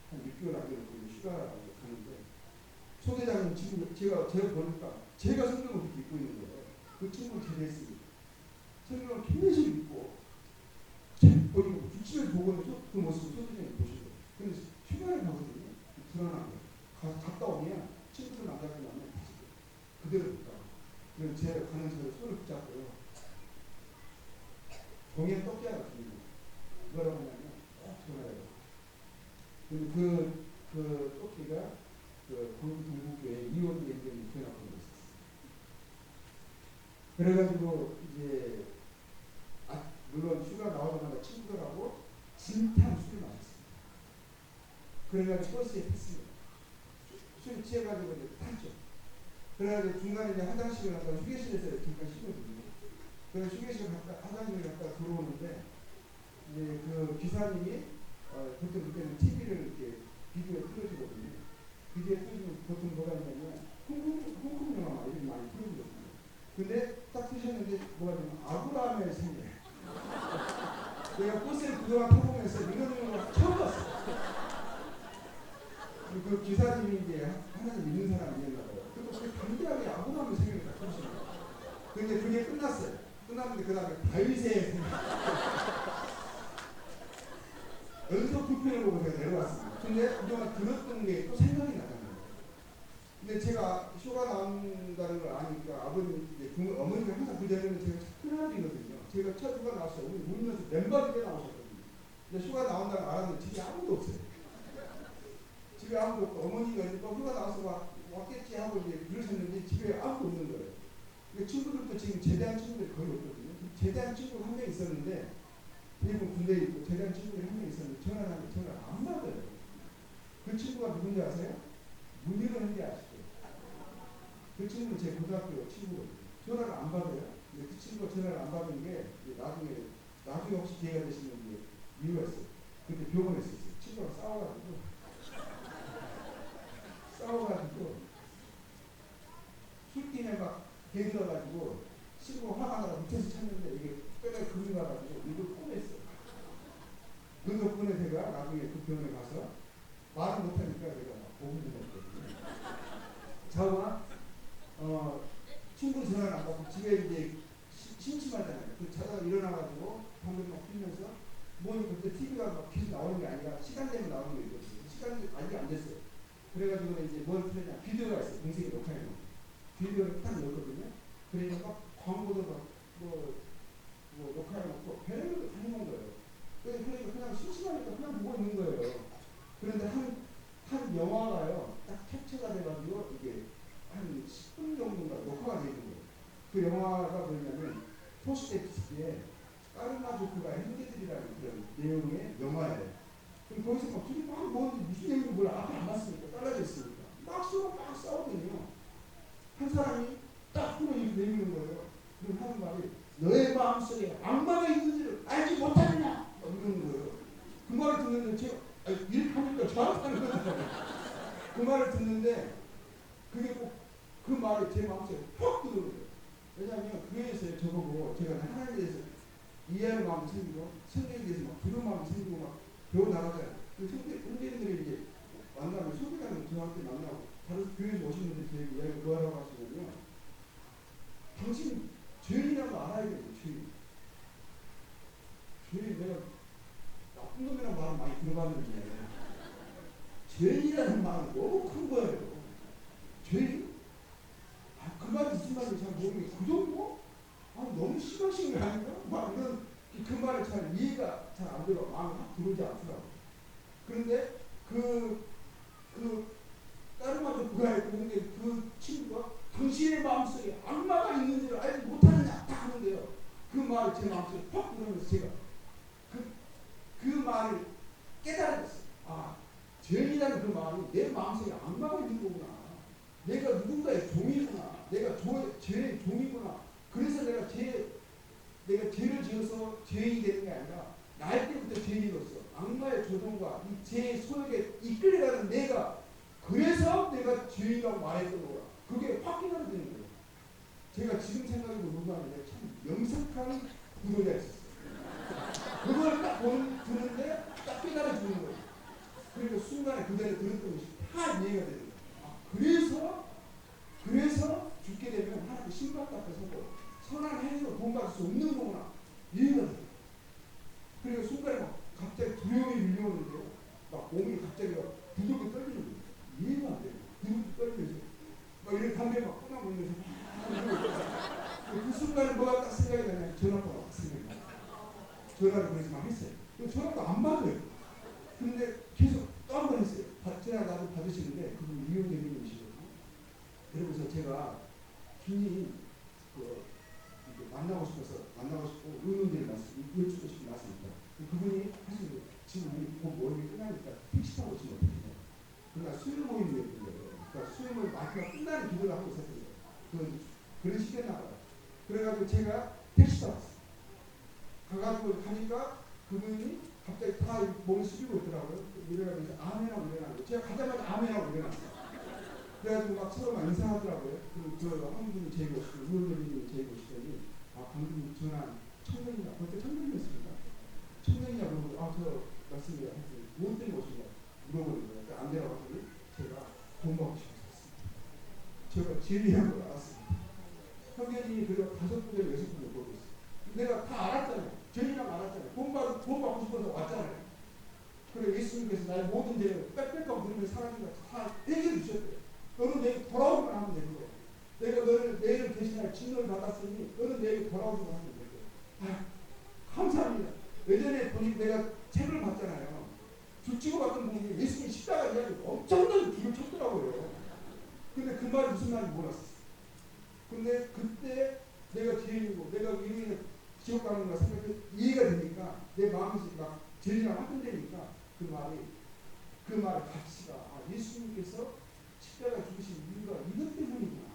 한 6개월 남겨놓고 휴가를 가는데 소대장님 지금 제가 보니까 제가 성경을 그렇게 읽고 있는 거예요. 그 친구는 제대했습니다. 성경을 계속 읽고 보이고 주치를 보고 있는 그 모습을 소대장님 보시고 근데 휴가를 가거든요. 불안한 거예요. 갔다 오면 친구들 만나고 나면 다시 그대로 볼까. 그래서 제가 가는 저를 손을 붙잡고요. 종이에 떡지하가 줍니다. 뭐라고 하냐면 꼭 전화해요. 근데 그 떡지가 그 광주 동북교회 이원도 연결이 교회나고 있었어요. 그래가지고 이제 물론 휴가 나오자마자 친구들하고 진탕 술을 마셨습니다. 그래가지고 버스에 탔습니다. 술 취해가지고 이제 탔죠. 그래가지고 중간에 이제 화장실을 갔다가 휴게실에서 잠깐 쉬거든요. 그래서 휴게실 화장실을 갔다가 들어오는데 이제 그 기사님이 보통 그때는 TV를 이렇게 비디오에 틀어주거든요. 비디오에 틀어주면 보통 뭐가 있냐면 홍콩 영화 이런 많이 틀어주거든요. 근데 딱 트셨는데 뭐가 되면 아브라함의 생애. 내가 버스를 그동안 타보면서 이런 영화를 처음 봤어요. 그 기사님이 이제 하나님 믿는 사람이었나 봐요. 그리고 그 담대하게 아브라함의 생애를 딱 보시는 거예요. 근데 그게 끝났어요. 끝났는데 그 다음에 다윗의 생애. 연속 2편을 보고 제가 내려왔습니다. 근데 그동안 들었던 게 또 생각이 나잖아요. 근데 제가 휴가 나온다는 걸 그러니까 아버님, 이제 어머니가 항상 그 전에는 제가 큰아들이거든요. 제가 첫 휴가 나왔어요. 어머니 울면서 맨발에 나오셨거든요. 근데 휴가 나온다고 알았는데 집에 아무도 없어요. 집에 아무도 없고 어머니가 이제 또 휴가 나와서 왔겠지 하고 이제 그러셨는데 집에 아무도 없는 거예요. 근데 친구들도 지금 제대한 친구들이 거의 없거든요. 제대한 친구가 한 명 있었는데 대부분 군대에 있고 제대한 친구들이 한 명 있었는데 전화하는데 전화를 안 받아요. 그 친구가 누군지 아세요? 문희로인지 아시죠? 그 친구는 제 고등학교 친구거든요. 전화를 안 받아요. 근데 그 친구가 전화를 안 받은 게 나중에 혹시 기회가 되시면 이유가 있어요. 그때 병원에 있었어요. 친구랑 싸워가지고 술김에 막 대들어가지고 친구가 화가 나서 밑에서 찾는데 이게 뼈가 금이 가가지고 이걸 꼬맸어요. 그 덕분에 제가 나중에 그 병원에 가서 말을 못하니까 제가 도움이 됐거든요. 자우가 친구 전화를 안 받고 집에 이제 심심하잖아요. 그 자다가 일어나가지고 방금 막 피면서 뭐 그때 TV가 막 계속 나오는 게 아니라 시간 되면 나오는 게 있거든요. 시간이 아직 안 됐어요. 그래가지고 이제 뭘 틀었냐 비디오가 있어요. 동생이 녹화해놓은 비디오를 딱 넣었거든요. 그러니까 막 광고도 뭐 녹화해놓고 별의별 다 해놓은 거예요. 그러니까 그냥 심심하니까 그냥 보고 있는 거예요. 그런데 한 영화가요 딱 캡처가 돼가지고 이게 한 10분 정도가 녹화가 되는 거예요. 그 영화가 뭐냐면 토시대피스의 까르마조크가 형제들이라는 그런 내용의 영화예요. 그럼 거기서 막 둘이 막 뭐는지 무슨 내용인지 몰라. 앞에 안 봤으니까 잘라져 있으니까 막 서로 막 싸우더니요. 한 사람이 딱 손을 이렇게 내미는 거예요. 그럼 하는 말이 너의 마음속에 악마가 있는지를 알지 못하느냐 이러는 거예요. 그 말을 듣는데 제가 이렇게 하니까 저한테 하는 거잖아요. 그 말을 듣는데 그게 꼭 그 말이 제 마음속에 퍽 들어오더라고요. 왜냐하면 그에서 저보고 제가 하나님에 대해서 이해하는 마음이 생기고 성경에 대해서 막 두려운 마음이 생기고 막 배워나가잖아요. 그 형제들이 이제 만나면 소비가는 저한테 만나고 다른 교회에서 오신 분들이 제 이야기를 뭐하라고 하시냐면요. 당신 죄인이라고 알아야 돼요. 죄인 내가 나쁜 놈이라는 말을 많이 들어봤는데 죄인이라는 말은 너무 큰 거예요. 죄인? 그 말이 무슨 말인지 잘 모르겠어요. 그 정도? 너무 심하신 거 아닌가? 막 이런 그 말을 잘 이해가 잘 안 들어. 마음이 확 들어오지 않더라고요. 그런데 까르마조 그가 있는데 그 친구가 당신의 마음속에 악마가 있는지를 알지 못하느냐 딱 하는데요. 그 말이 제 마음속에 퍽 들어오면서 제가 그 말을 깨달았어요. 죄인이라는 그 마음이 내 마음속에 악마가 있는 거구나. 내가 누군가의 종이구나. 내가 죄의 종이구나. 그래서 내가 죄를 지어서 죄인이 되는 게 아니라 날 때부터 죄인으로서 악마의 조종과 이 죄의 소욕에 이끌려가는 내가 그래서 내가 죄인이라고 말했던 거야. 그게 확 깨달아지는 거예요. 제가 지금 생각해도 놀라는데 참 영특한 구도가 있었어요. 그걸 딱 듣는데 딱 깨달아지는 거예요. 그리고 순간에 그대로 들었던 것이 다 이해가 되는 거예요. 그래서 죽게 되면 하나님 신박 앞에 서고 선한 행위로 돈 받을 수 없는 거구나. 이해가 돼요. 그리고 순간에 막 갑자기 두려움이 밀려오는데요. 막 몸이 갑자기 막 부들부들 떨리는 거예요. 이해가 안 돼요. 부들부들 떨리면서 막 이런 담배 막 끊어보면서 그 순간에 뭐가 딱 생각이 나냐. 전화가 막 생각이 나요. 전화를 그래서 막 했어요. 전화가 안 받아요. 근데 계속 또 한 번 했어요. 전화 나도 받으시는데 그분 이용대리님이시거든요. 그러면서 제가 괜히 만나고 싶고 의논될 말씀, 여쭈고 싶은 말씀이 있다. 그분이 하시는 지금 우리 곧 모임이 끝나니까 택시 타고 오시면 어떻게 해요? 그러니까 수요 모임이었던 거예요. 그러니까 수요 모임 마지막 끝나는 기도를 하고 있었던 거예요. 그런 시기였나 봐요. 그래가지고 제가 택시 타고 왔어요. 가가지고 가니까 그분이 갑자기 다 몸을 숙이고 있더라고요. 일어나면서 아멘하고 일어나는 거예요. 제가 가자마자 아멘하고 일어났어요. 그래가지고 막 서로 막 인사하더라고요. 한 분이 제게 오시고, 의원님이 제게 오시더니, 방금 전화 청년이냐, 그때 청년이었습니다. 청년이냐, 그러고, 저 맞습니다. 무엇 때문에 오시냐, 물어보는 거예요. 그러니까 안 되라고 하더니, 제가 돈 받고 싶었습니다. 제가 죄리한 걸 알았습니다. 형제님이 그래서 5분에 6분을 보고 있어요. 내가 다 알았잖아요. 죄리라고 알았잖아요. 돈 받고 싶어서 왔잖아요. 그래, 예수님께서 나의 모든 죄를 빽빽하고 들으면서 사랑인 같이 다 얘기해 주셨대요. 너는 내 돌아오기만 하면 되는 거야. 내가 너를 내일을 대신 하나님의 진노를 받았으니 너는 내게 돌아오기만 하면 돼. 감사합니다. 예전에 보니 내가 책을 봤잖아요. 죽치고 봤던 분이 예수님 십자가 이야기 엄청나게 뒤를 쳤더라고요. 근데 그 말이 무슨 말인지 몰랐어. 근데 그때 내가 죄인이고 내가 위에 지옥 가는 거 생각해 이해가 되니까 내 마음이 막 죄인이랑 확인되니까 그 말의 가치가 예수님께서 십자가 죽으신 이유가 이것 때문이구나.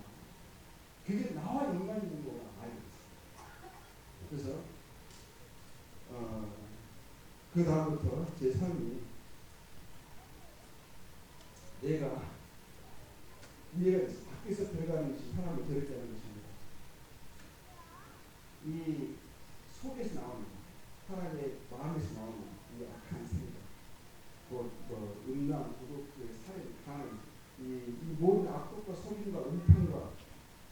그게 나와 연관이 있는 거구나 알게 됐어요. 그래서 그 다음부터 제 삶이 내가 이해가 됐어요. 밖에서 들어가는 것이 사람을 더럽게 하는 것입니다. 이 속에서 나오는 사람의 마음에서 나오는 이 악한 생각, 음란, 부독, 살인, 간음, 이 모든 악독과 속임과 음탕과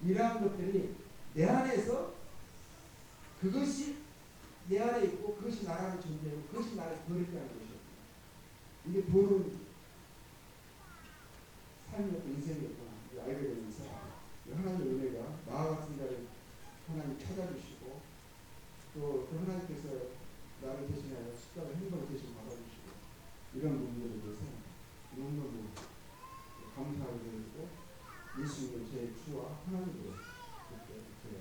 이러한 것들이 내 안에서 그것이 내 안에 있고 그것이 나라는 존재고 그것이 나를 더럽게 하는 것이었다. 이게 더러운 삶이었고 인생이었구나 알게 되면서 하나님의 은혜가 나와 같은 자를 하나님 찾아주시고 또 그 하나님께서 나를 대신하여 십자가 행동을 대신 받아주시고 이런 부분들에 대해서 너무너무 감사하게 되고 예수님을 제 주와 하나님으로 제가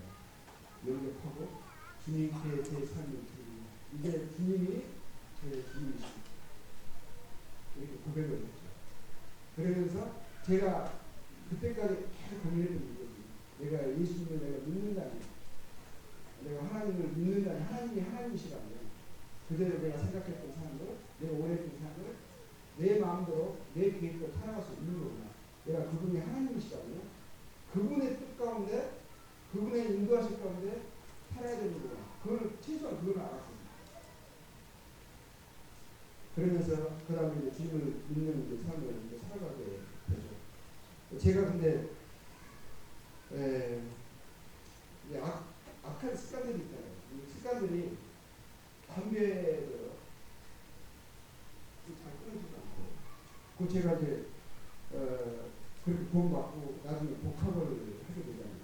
영접하고 주님께 제 삶을 드립니다. 이제 주님이 제 주님이십니다. 이렇게 고백을 했죠. 그러면서 제가 그때까지 계속 고민했던 거거든요. 내가 예수님을 내가 믿는다니, 내가 하나님을 믿는다니, 하나님이 하나님이시라면 그대로 내가 생각했던 삶을, 내가 오래했던 삶을 내 마음대로 내 계획대로 살아갈 수 있는 거구나. 내가 그분이 하나님이시라면 그분의 뜻 가운데, 그분의 인도하실 가운데 살아야 되는 거구나. 그걸 최소한 그걸 알았습니다. 그러면서 그 다음에 이제 주님을 믿는 이제 삶을 이제 살아가게 되죠. 제가 근데 이제 악한 습관들이 있잖아요. 이 습관들이 담배를 잘 끊어지지 않고, 그 제가 이제 그렇게 구원받고 나중에 복학을 하게 되잖아요.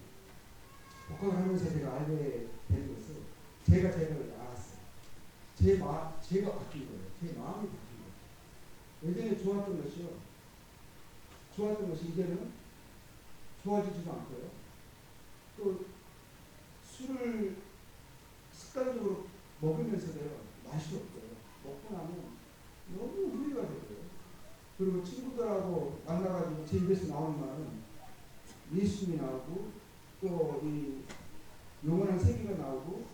복학을 하면서 제가 알게 된 것은 제가 알았어요. 제가 바뀐 거예요. 제 마음이 바뀐 거예요. 예전에 좋았던 것이 이제는 좋아지지도 않고요. 또 술을 습관적으로 먹으면서도요, 맛이 없어요. 먹고 나면 너무 후회가 되고요. 그리고 친구들하고 만나가지고 제 입에서 나오는 말은 예수님이 나오고 또 이 영원한 세계가 나오고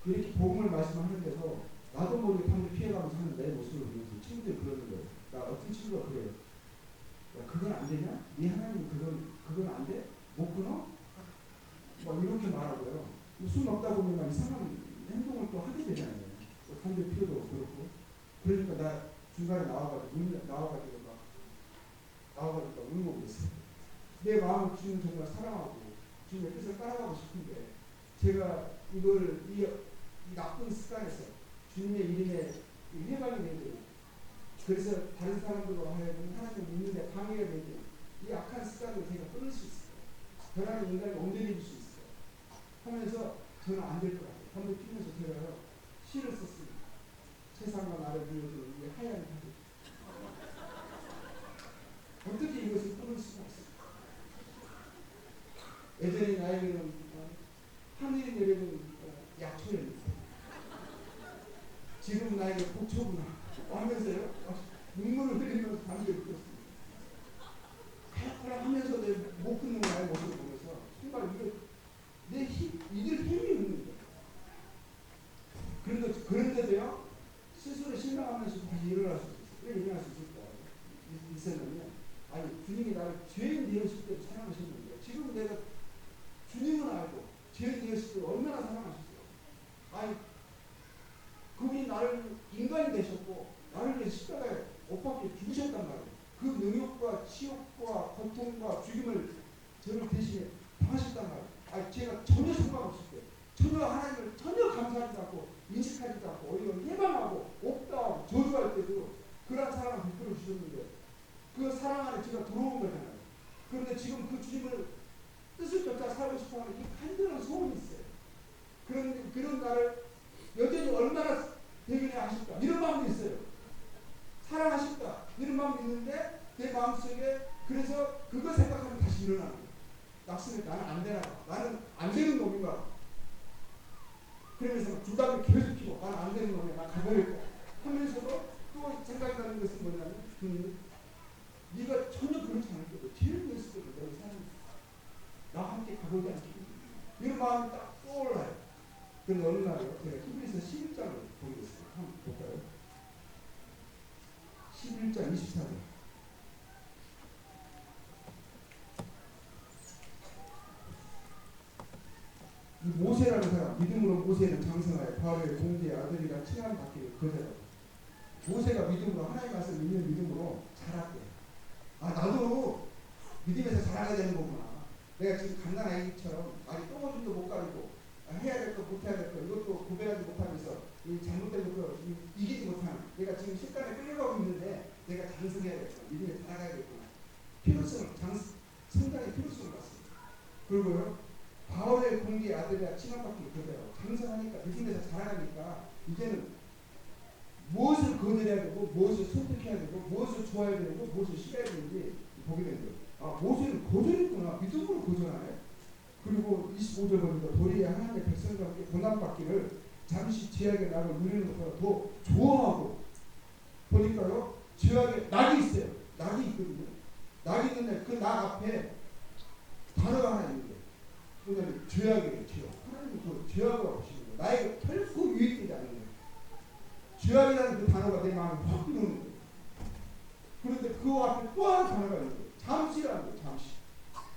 이렇게 복음을 말씀하는 데서 나도 모르게 담배 피해가면서 하는 내 모습을 보면서 친구들이 그러는 거예요. 어떤 친구가 그래요. 야, 그건 안 되냐? 네 하나님 그건 안 돼? 못 끊어? 막 이렇게 말하고요. 술 먹다 보면 이상한 행동을 또 하게 되잖아요. 담배 피워도 그렇고. 그러니까 나 중간에 나와가지고 울고 그랬어요. 내 마음을 주님 정말 사랑하고 주님의 뜻을 따라가고 싶은데 제가 이 나쁜 습관에서 주님의 이름에 해방이 되고, 그래서 다른 사람들과 하여금 하나님을 믿는데 방해가 되고, 이 악한 습관을 제가 끊을 수 있어요. 변하는 인간이 온전해질 수 있어요. 하면서 저는 안 될 것 같아요. 담배 피면서 제가요 시를 썼습니다. 세상과 나를 비워주는 이 하얀 하늘. 어떻게 이것을 끊을 수가 없을까? 예전에 나에게는 하늘이 내리는 약초였는데 지금 나에게 복초구나 하면서요 눈물을 흘리면서 담배를 피웠습니다. 그렇구나 하면서 내 못 끊는 나의 모습을 보면서 정말 이들 힘이 없는 거예요. 그런데도요 스스로 실망하면서 다시 일어날 수 있었어요. 왜 일어날 수 있었냐면 주님이 나를 죄인 되었을 때 사랑하셨는데 지금 내가 주님을 알고 죄인 되었을 때 얼마나 사랑하셨어요. 그분이 나를 인간이 되셨고 나를 위해서 십자가에 못 박혀 죽으셨단 말이에요. 그 능욕과 치욕과 고통과 죽임을 저를 대신에 당하셨단 말이에요. 제가 전혀 상관없을 때 전혀 하나님을 전혀 감사하지 않고 인식하지도 않고 오히려 해방하고 옥다하고 저주할 때도 그런 사랑을 베풀어 주셨는데 그 사랑 안에 제가 들어온 거잖아요. 그런데 지금 그 주님을 뜻을 쫓아 살고 싶어하는 이 간절한 그런 나를 여전히 얼마나 대견해 하실까 이런 마음도 있어요. 사랑하실까 이런 마음도 있는데 내 마음속에 그래서 그거 생각하면 다시 일어나는 거예요. 낙심해. 나는 안 되나 봐. 나는 안 되는 놈인가. 그러면서 불담을 계속 피고 나는 안 되는 놈이야. 나 가버릴 거야. 하면서도 또 생각이 나는 것은 뭐냐면 네가 전혀 그렇지 않을 거고 제일 멋있을 거고 너희 사람이 나와 함께 가보지 않겠니? 이런 마음이 딱 떠올라요. 그런데 어느 날에 제가 히브리서 11장을 보게 됐어요. 한번 볼까요? 11장 24절. 이 모세라는 사람, 믿음으로 모세는 장성하여 바로의 공주의 아들이라 칭함 받기를 거절하고 모세가 믿음으로 하나님 말씀 믿는 믿음으로 자랐대. 아 나도 믿음에서 자라야 되는 거구나. 내가 지금 갓난 아이처럼 아직 똥오줌도 못 가리고 해야 될 거 못해야 될 거 이것도 구별하지 못하면서 이 잘못된 것도 이기지 못하는 내가 지금 식단에 끌려가고 있는데 내가 장성해야 되겠구나. 믿음에 자라가야겠구나. 필요성을 성장의 필요성을 봤습니다. 그리고요 바울의 공기의 아들이라 칭함받기 그대로 장성하니까 믿음에서 자라가니까 이제는 무엇을 거절해야 되고 무엇을 선택해야 되고 무엇을 좋아해야 되고 무엇을 싫어해야 되는지 보게 된 거예요. 아 모세는 거절했구나. 믿음으로 거절하네. 그리고 25절 보니까 도리에 하나님의 백성과 함께 고난받기를 잠시 죄악의 낙을 누리는 것보다 더 좋아하고 보니까요 죄악의 낙이 있어요. 낙이 있거든요. 낙이 있는데 그 낙 앞에 단어가 하나 있는데 뭐냐면 죄악이에요. 죄악. 하나님은 그 죄악을 없으시는 거예요. 나에게 결코 유익되지 않는 거예요. 죄악이라는 그 단어가 내 마음에 확 들어오는 거예요. 그런데 그 앞에 또 하나 단어가 있는 거예요. 잠시라는 거예요. 잠시.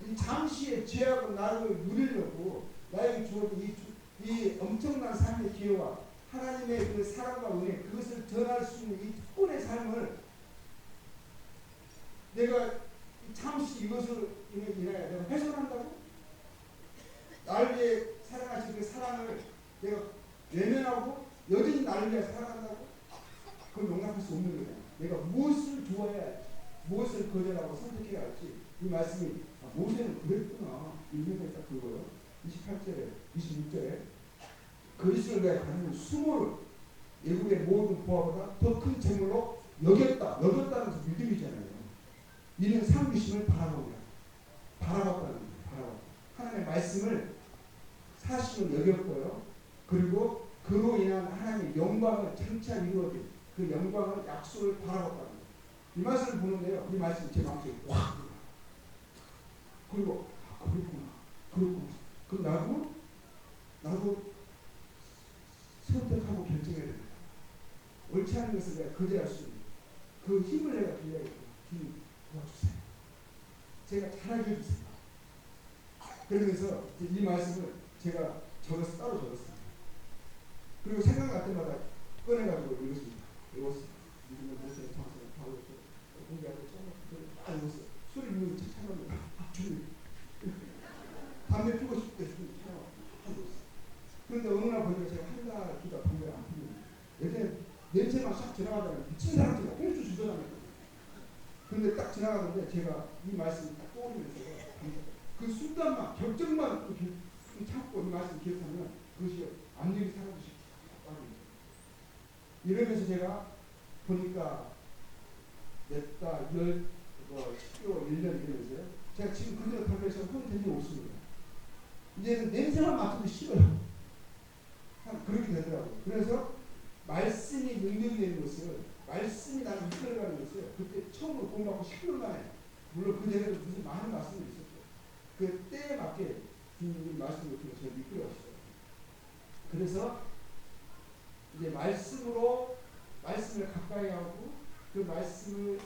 이 잠시의 죄악은 나를 누리려고 나에게 주어진 이 엄청난 삶의 기회와 하나님의 그 사랑과 은혜 그것을 전할 수 있는 이 특권의 삶을 내가 잠시 이것을 인하여 내가 훼손한다고? 나를 위해 사랑하신 그 사랑을 내가 외면하고 여전히 나를 위해 살아간다고? 그건 용납할 수 없는 거예요. 내가 무엇을 좋아해야 할지 무엇을 거절하고 선택해야 할지 이 말씀이 모세는 그랬구나. 읽으면 딱 그거요. 28절에 26절에 그리스도를 위하여 받는 수모를 애국의 모든 보화보다 더 큰 재물로 여겼다는 것은 믿음이잖아요. 이는 상주심을 바라보냐. 바라봤다는 거예요. 바라봤다. 하나님의 말씀을 사실로 여겼고요. 그리고 그로 인한 하나님의 영광을 장차 이루어진 그 영광을 약속을 바라봤다는 거예요. 이 말씀을 보는데요. 이 말씀이 제 마음속에 확 그리고 그렇구나. 그럼 나도 선택하고 결정해야 됩니다. 옳지 않은 것을 내가 거절할 수 있는 그 힘을 내가 빌려야겠다. 힘 도와주세요. 제가 잘하게 해주세요. 그러면서 이 말씀을 제가 따로 적었습니다. 그리고 생각날 때마다 꺼내가지고 읽었습니다. 읽었어요. 믿음의 모세의 장성을 바울에서 공개하고 딱 읽었어요. 술 읽는 책 찾아보면 담배 피고 싶을 때 술 찾아보고 그런데 어느 날 보니까 제가 한 달, 두 달 담배를 안 피는 거예요. 예전에 냄새만 싹 지나가다가 미친 사람들이 꽁주 주저하는 그런데 딱 지나가는데 제가 이 말씀을 딱 떠올리면서 그 순간만 결정만 참고 이 말씀 기억하면 그것이 압력이 사라지시고 이러면서 제가 보니까 몇 달, 10개월, 1년 이러면서요. 제가 지금 그대로 담배에서 혼이 된 적이 없습니다. 이제는 냄새만 맡아도 싫어요. 그렇게 되더라고요. 그래서 말씀이 능력이 되는 것을 말씀이 나를 이끌어가는 것을 그때 처음으로 공부하고 10개월 만에 물론 그 전에도 무슨 많은 말씀이 있었죠. 그 때에 맞게 주님 말씀을 통해서 저를 이끌어가시더라고요. 그래서 이제 말씀을 가까이 하고 그 말씀을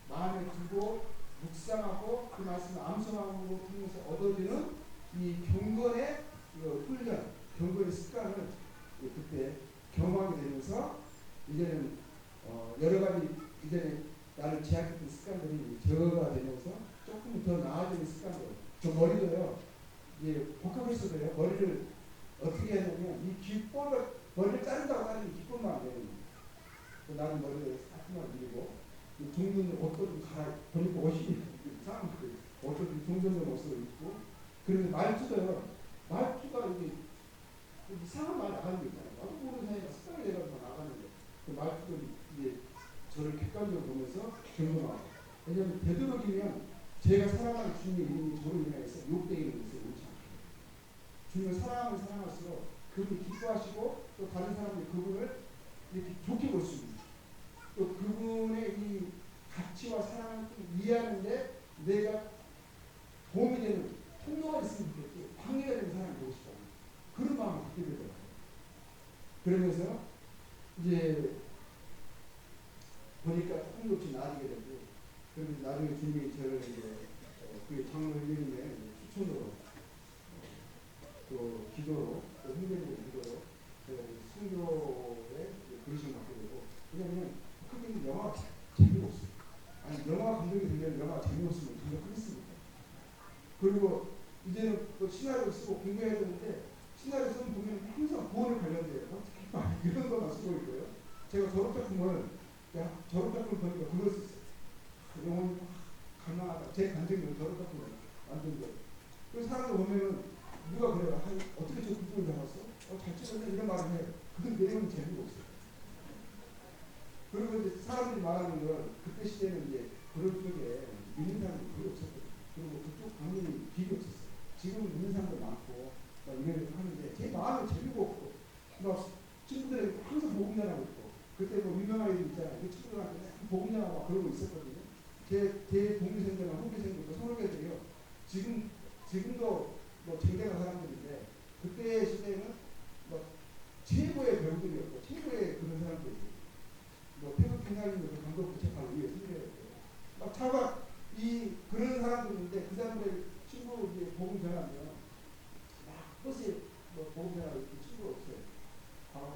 마음에 두고 묵상하고 그 말씀을 암송함으로 통해서 얻어지는 이 경건의 훈련, 경건의 습관을 그때 경험하게 되면서 이제는 여러 가지 이전에 나를 제약했던 습관들이 제어가 되면서 조금 더 나아지는 습관들. 저 머리도요. 이제 복합했어도요. 머리를 어떻게 해야 되냐면 이 귓볼을 머리를 자른다고 하는 귓볼만 안 되는 거예요. 나는 머리를 깔끔하게 밀고 종근 옷도 좀 보니까 옷이 이상한 거예요. 옷도 좀 종근된 옷을 입고 그러면 말투도요. 말투가 이게 이상한 말 나가는 거 있잖아요. 나도 모르는 사이가 습관이 돼가지고 나가는데 그 말투도 이제 저를 객관적으로 보면서 경고하고 왜냐하면 되도록이면 제가 사랑하는 주님의 이름이 저로 인해서 욕되게 되는 것을 원치 않거든요. 주님을 사랑하면 사랑할수록 그분이 기뻐하시고 또 다른 사람들이 그분을 이렇게 좋게 볼 수 있는 또 그분의 이 가치와 사랑을 이해하는데 내가 도움이 되는 통로가 있으면 좋겠지 방해가 되는 사람이 되고 싶다. 그런 마음을 갖게 되더라고요. 그러면서 이제 보니까 조금씩 나아지게 되고 그러면 나중에 주님이 저를 이제 그 장로 일년에 추천으로 또 기도로 또 훈련의 기도로 순교에 그릇을 맡게 되고 왜냐하면 크게 영화 재미가 없어요. 아니 영화 감독이 되면 영화 재미없으면 감독 하겠습니까? 그리고 이제는 또 시나리오 쓰고 공부해야 되는데 시나리오 쓰면 보면 항상 구원을 관련돼요. 이런 거만 쓰고 있고요. 제가 졸업작품을 보니까 그걸 썼어요. 영혼이 갈망하다. 제 간증을 졸업작품을 만든 거예요. 그 사람들 보면은 누가 그래요. 어떻게 저 구조를 잡았어? 잘 찍었네 이런 말을 해요. 그 내용은 재미가 없어요. 그리고 이제 사람들이 말하는 건 그때 시대는 이제 그런 쪽에 믿는 사람이 거의 없었거든요. 그리고 그쪽 강론이 길이 없었어요. 지금은 믿는 사람도 많고 이런 하는데 제 마음에 재미가 없고 막 친구들에게 항상 복음 전하고 있고 그때 뭐 유명한 애들 있잖아요. 그 친구들한테 복음 전하고 막 그러고 있었거든요. 제 동기생들이나 후기생들도 서울애들이요. 지금도 뭐 쟁쟁한 사람들인데 그때 시대에는 뭐 최고의 배우들이었고 최고의 그런 사람들이었고 뭐 태국 평양인도 그 감독 부책하고 위에 선배였고 막 차가 그런 사람들인데 그 사람들 친구 이제 복음 전하면 막 버스에 뭐 복음 전하고 그 친구가 없어요. 바로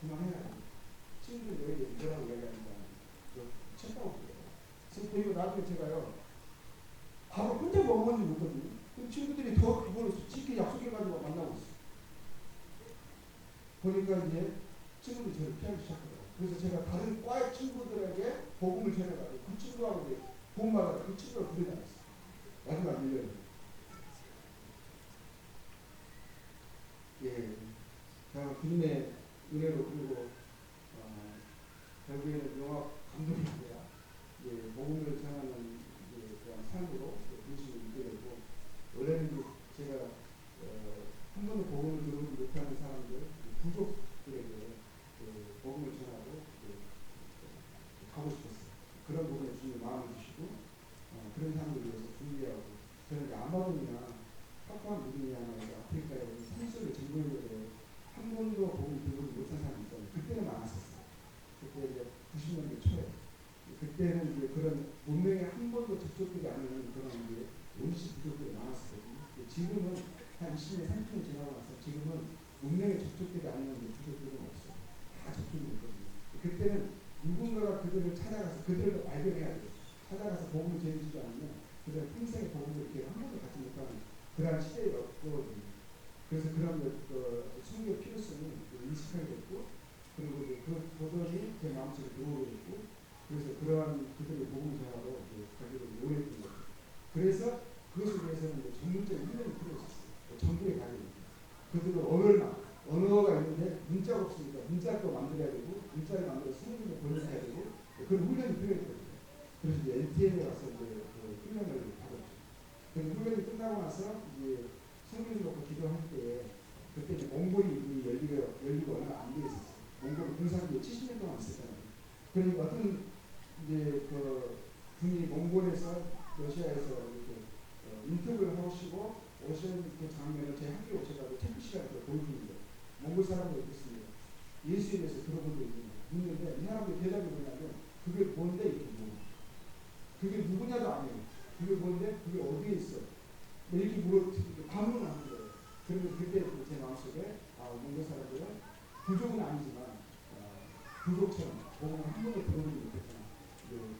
그만해라. 친구들 너희들 뭐라고 얘기하는가 책하고 그래요. 그래서 그리고 나중에 제가요 밥을 혼자 먹어본 적이 없거든요. 그 친구들이 더 그걸 쉽게 약속해가지고 만나고 있어요. 보니까 이제 친구들이 저를 피하기 시작하더라고요. 그래서 제가 다른 과의 친구들에게 복음을 전해가지고 그 친구하고 이제 복음받아서 그 친구를 부려다녔어요. 마지막 1년. 예. 자, 주님의 은혜로 그리고 결국에는 영화 감독이 아니라 복음을 전하는 그런 삶으로 중심을 있게 되고 원래는 제가 한 번도 복음을 들어보지 못하는 사람들 부족들에게 복음을 전하고 가고 싶었어요. 그런 부분에 주님 마음을 주시고 그런 사람들을 위해서 준비하고 저는 이제 아마존이나 파푸아 뉴기니아나 아프리카에 산속의 정글에 한 번도 복음을 들어보지 못한 사람이 있었는데 그때는 많았었어요. 그때 이제 90년대 초에 그때는 이제 그런 문명에 한 번도 접촉되지 않는 그런 이제 원시 부족들이 많았었거든요. 지금은 한 20년, 30년 지나고 나서 지금은 문명에 접촉되지 않는 부족들은 없어요. 다 접촉이 됐거든요. 그때는 누군가가 그들을 찾아가서 그들을 발견해야 돼요. 찾아가서 복음을 전해주지 않으면 그들은 평생의 복음을 이렇게 한 번도 갖지 못하는 그러한 시대였거든요. 그래서 그런 순교 필요성이 인식하게 됐고 그리고 그 도전이 제 마음속에 들어오게 됐고 그래서 그러한 그들의 복음을 전하러 가기로 요구했던 거죠. 그래서 그것을 위해서는 전문적인 훈련이 필요했었어요. 전국에 가야 됩니다. 그들은 언어가 있는데 문자가 없으니까 문자도 만들어야 되고 문자를 만들어서 성경을 번역해야 되고 그런 훈련이 필요했거든요. 그래서 이제 NTN에 가서 이제 훈련을 받았죠. 그래서 훈련이 끝나고 나서 이제 성경 놓고 기도할 때 그때 이제 몽골이 열리거나 안 돼 있었어요. 몽골은 군사들이 70년 동안 있었잖아요. 그러니까 어떤 이제 분이 몽골에서 러시아에서 이렇게 인터뷰를 하시고 오신 그 장면을 제 학교에 오셔가지고 체크 시간에 보여주는데 몽골 사람들이 그렇습니다. 예수에 대해서 들어본 적이 있느냐 묻는데 이 사람들이 대답이 뭐냐면 그게 뭔데 이렇게 물어. 그게 누구냐도 아니에요. 그게 뭔데 그게 어디에 있어. 이렇게 반문을 하는 거예요. 그러면 그때 제 마음속에 몽골 사람들은 부족은 아니지만 부족처럼 복음을 한 번도 들어보지 못했구나.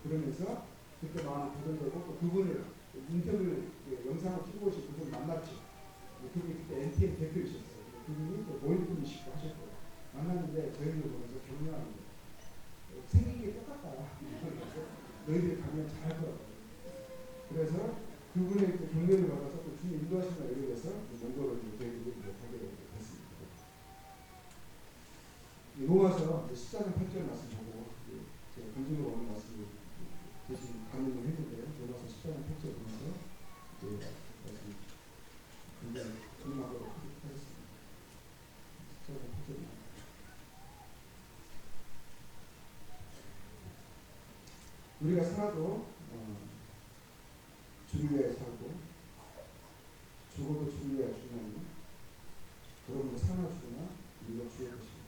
그러면서 그때 마음이 도전되고 또 그분을 인터뷰 영상을 찍고 오신 그분을 만났죠. 그분이 그때 NTN 대표이셨어요. 그분이 또 노인분이시고 하셨고요. 만났는데 저희를 보면서 격려하는 거예요. 생긴 게 똑같다. 너희들이 가면 잘할 거라고. 그래서 그분의 격려를 받아서 또 주님 인도하신다 이러면서 몽골을 저희들이 가게 주님하고 하겠습니다. 우리가 살아도 주를 위해 살고 죽어도 주를 위해 죽나니 그러므로 사나 죽으나 우리가 주의 것입니다.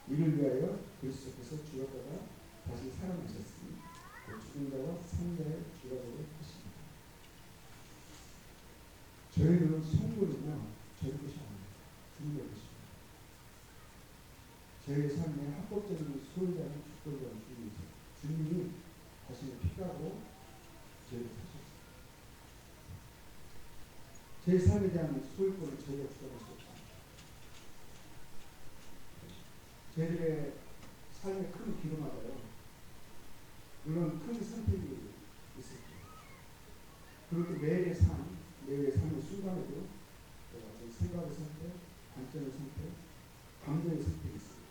이를 위하여 그리스도께서 죽었다가 다시 살아나셨으니 죽은 자와 산 자의 주라고 하십니다. 저희는 성도는요 저희 것이 아닙니다. 주님의 것입니다. 저희의 삶의 합법적인 소유자는 주권자는 주님이세요. 주님이 자신의 피 까고 저희를 사셨습니다. 제 삶에 대한 소유권을 저희가 주장할 수 없습니다. 저희들의 삶의 큰 길마다요 물론 큰 선택이 있을 거예요. 그리고 매일의 삶의 순간에도 어떤 생각의 선택, 관점의 선택, 감정의 선택이 있습니다.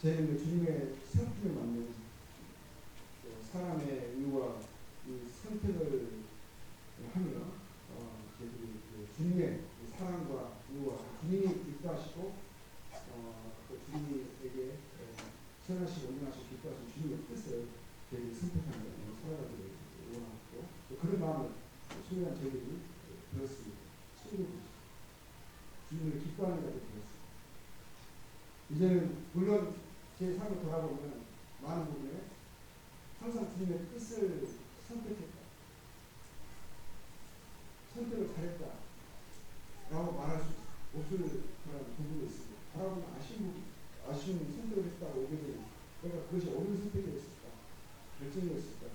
저희는 주님의 성품에 맞는 사람의 의와 이 선택을 하며 저희들이 주님의 사랑과 의와 주님이 기뻐하시고 또 주님에게 선하시고 온전하시고 기뻐하시는 주님의 뜻을 저희들이 선택하는 살아가기를 원하고 또 그런 마음을 소유한 저희들이 들었습니다. 주님을 기뻐하는 자들이 들었습니다. 이제는 물론 제 삶을 돌아보면 많은 부분에 항상 주님의 뜻을 선택했다. 선택을 잘했다. 라고 말할 수 없을 그런 부분이 있습니다. 바라보면 아쉬운 선택을 했다고 여겨지는 내가 그것이 옳은 선택이었을까? 결정이었을까?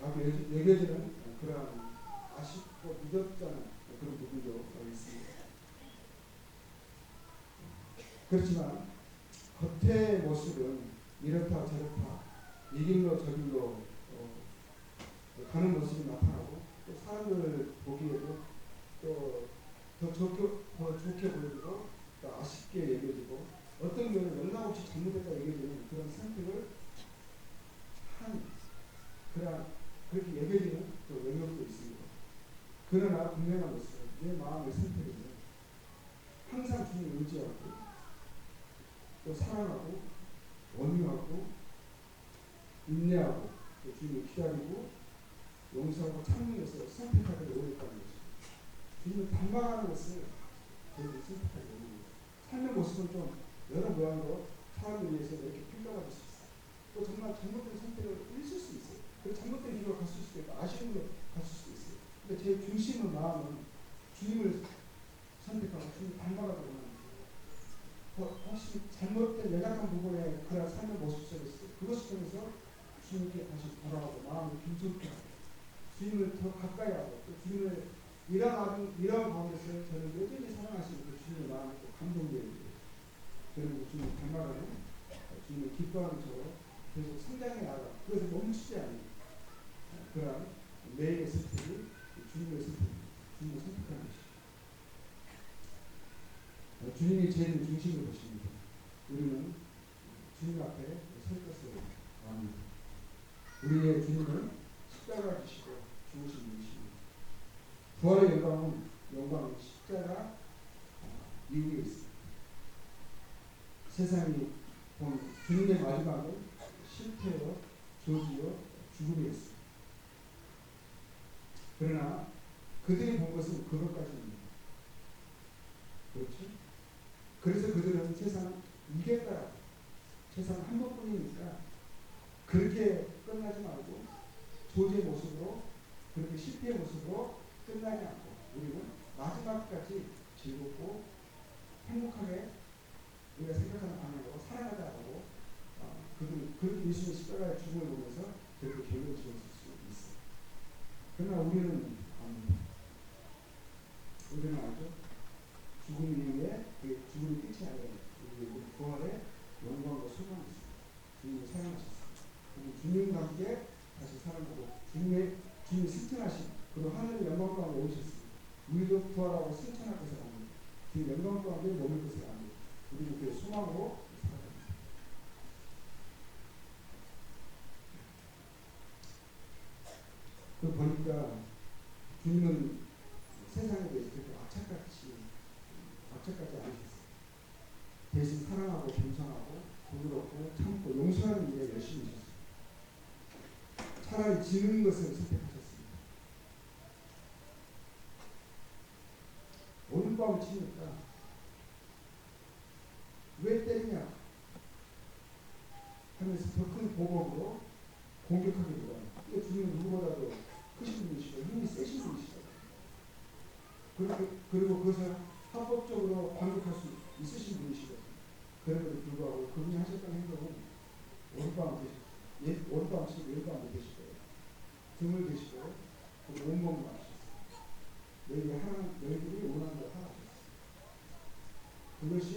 라고 여겨지는 그런 아쉽고 늦었다는 그런 부분도 있습니다. 그렇지만 겉의 모습은 이렇다 저렇다 이 길로 저 길로 가는 모습이 나타나고 또 사람들 보기에도 또 더 좋게 보이고 또 아쉽게 여겨지고 어떤 면은 영락없이 잘못했다 여겨지는 그런 선택을 한 그렇게 여겨지는 또 영역도 있습니다. 그러나 분명한 것은 내 마음의 선택은 항상 주님을 의지하고 또 사랑하고 원유하고 인내하고 또 주님을 기다리고 용서하고 참는 것을 선택하기를 원했다는 것입니다. 주님을 닮아가는 것을 저희들이 선택하기 원합니다. 삶의 모습은 좀 여러 모양으로 사람을 위해서 이렇게 평가받을 수 있어요. 또 정말 잘못된 선택을 있을 수 있어요. 그리고 잘못된 길로 갔을 수도 있고 아쉬운 길로 갔을 수도 있어요. 근데 제 중심의 마음은 주님을 선택하고 주님을 닮아가기 원합니다. 혹시 잘못된 연약한 부분에 그런 삶의 모습 속에서 그것을 통해서 주님께 다시 돌아가고 마음을 김숙케 하고 주님을 더 가까이 하고 또 주님을 이런 가운데서 저는 여전히 사랑하시는 그 주님의 마음에 또 감동되어요. 저는 주님을 닮아가는 주님을 기뻐하는 저로 계속 성장해 나가 그것을 멈추지 않는 그런 매일의 선택이 주님의 선택입니다. 주님을 선택하는 것이죠. 주님이 제일 중심을 보십니다. 우리는 주님 앞에 설 것을 원합니다. 우리의 주님은 십자가 지시고 죽으신 분이십니다. 부활의 영광은 십자가 이후에 있습니다. 세상이 본 주님의 마지막은 실패요, 저주요, 죽음이었습니다. 그러나 그들이 본 것은 그것까지입니다. 그렇죠? 그래서 그들은 세상을 이겼다. 세상 한 번뿐이니까 그렇게 끝나지 말고 조지의 모습으로 그렇게 실패의 모습으로 끝나지 않고 우리는 마지막까지 즐겁고 행복하게 우리가 생각하는 방향으로 살아가자고 그들은 그렇게 예수님의 십자가의 죽음을 보면서 그렇게 결론을 지었을 수 있어요. 그러나 우리는 알죠? 죽음 이후에 그 죽음이 끝이 아니라 우리 부활의 영광과 소망이 있습니다. 주님을 사랑하셨습니다. 주님과 함께 다시 살아가고 주님이 승천하신 그리고 하늘의 영광 가운데 오셨습니다. 우리도 부활하고 승천할 것을 압니다. 그 영광 가운데 머물 것을 압니다. 우리도 그 소망으로 살아갑니다. 그 보니까 주님은 세상에 대해서 그렇게 악착같지 않으셨어요. 대신 사랑하고 겸손하고 부드럽고 참고 용서하는 일에 열심히 하셨어요. 차라리 지는 것을 선택하셨습니다. 오늘 밤을 치니까 왜 때리냐 하면서 더 큰 보복으로 공격하게 되거든요. 주님은 누구보다도 크신 분이시고 힘이 세신 분이시죠. 그리고 그것을 합법적으로 반격할 수 있으신 분이시거든요. 그럼에도 불구하고 그분이 하셨던 행동은 오른밤 되시고 오른밤 치고 왼밤 되시고 등을 대시고 온몸을 하셨어요. 너희들이 원하는 걸 하라 하셨어요. 그것이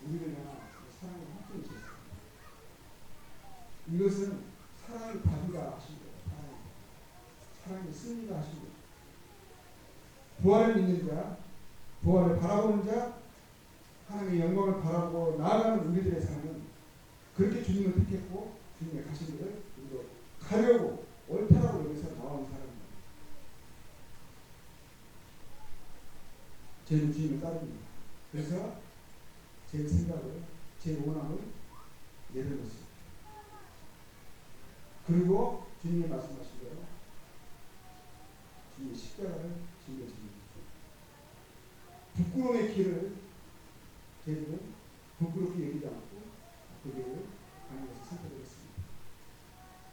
우리를 향한 사랑의 확증이셨어요. 이것은 사랑의 답이다 하신 거예요. 사랑의 승리다 하신 거예요. 부활을 믿는 자, 부활을 바라보는 자, 하나님의 영광을 바라보고 나아가는 우리들의 삶은 그렇게 주님을 택했고 주님의 가신 길을 우리도 가려고 옳다라고 여기서 나온 사람입니다. 저는 주님을 따릅니다. 그래서 제 생각을, 제 원함을 내려놓습니다. 그리고 주님이 말씀하신 대로 주님의 십자가를 짊어집니다. 부끄러움의 길을 저희들은 부끄럽게 여기지 않고 그 길을 가는 것을 선택하겠습니다.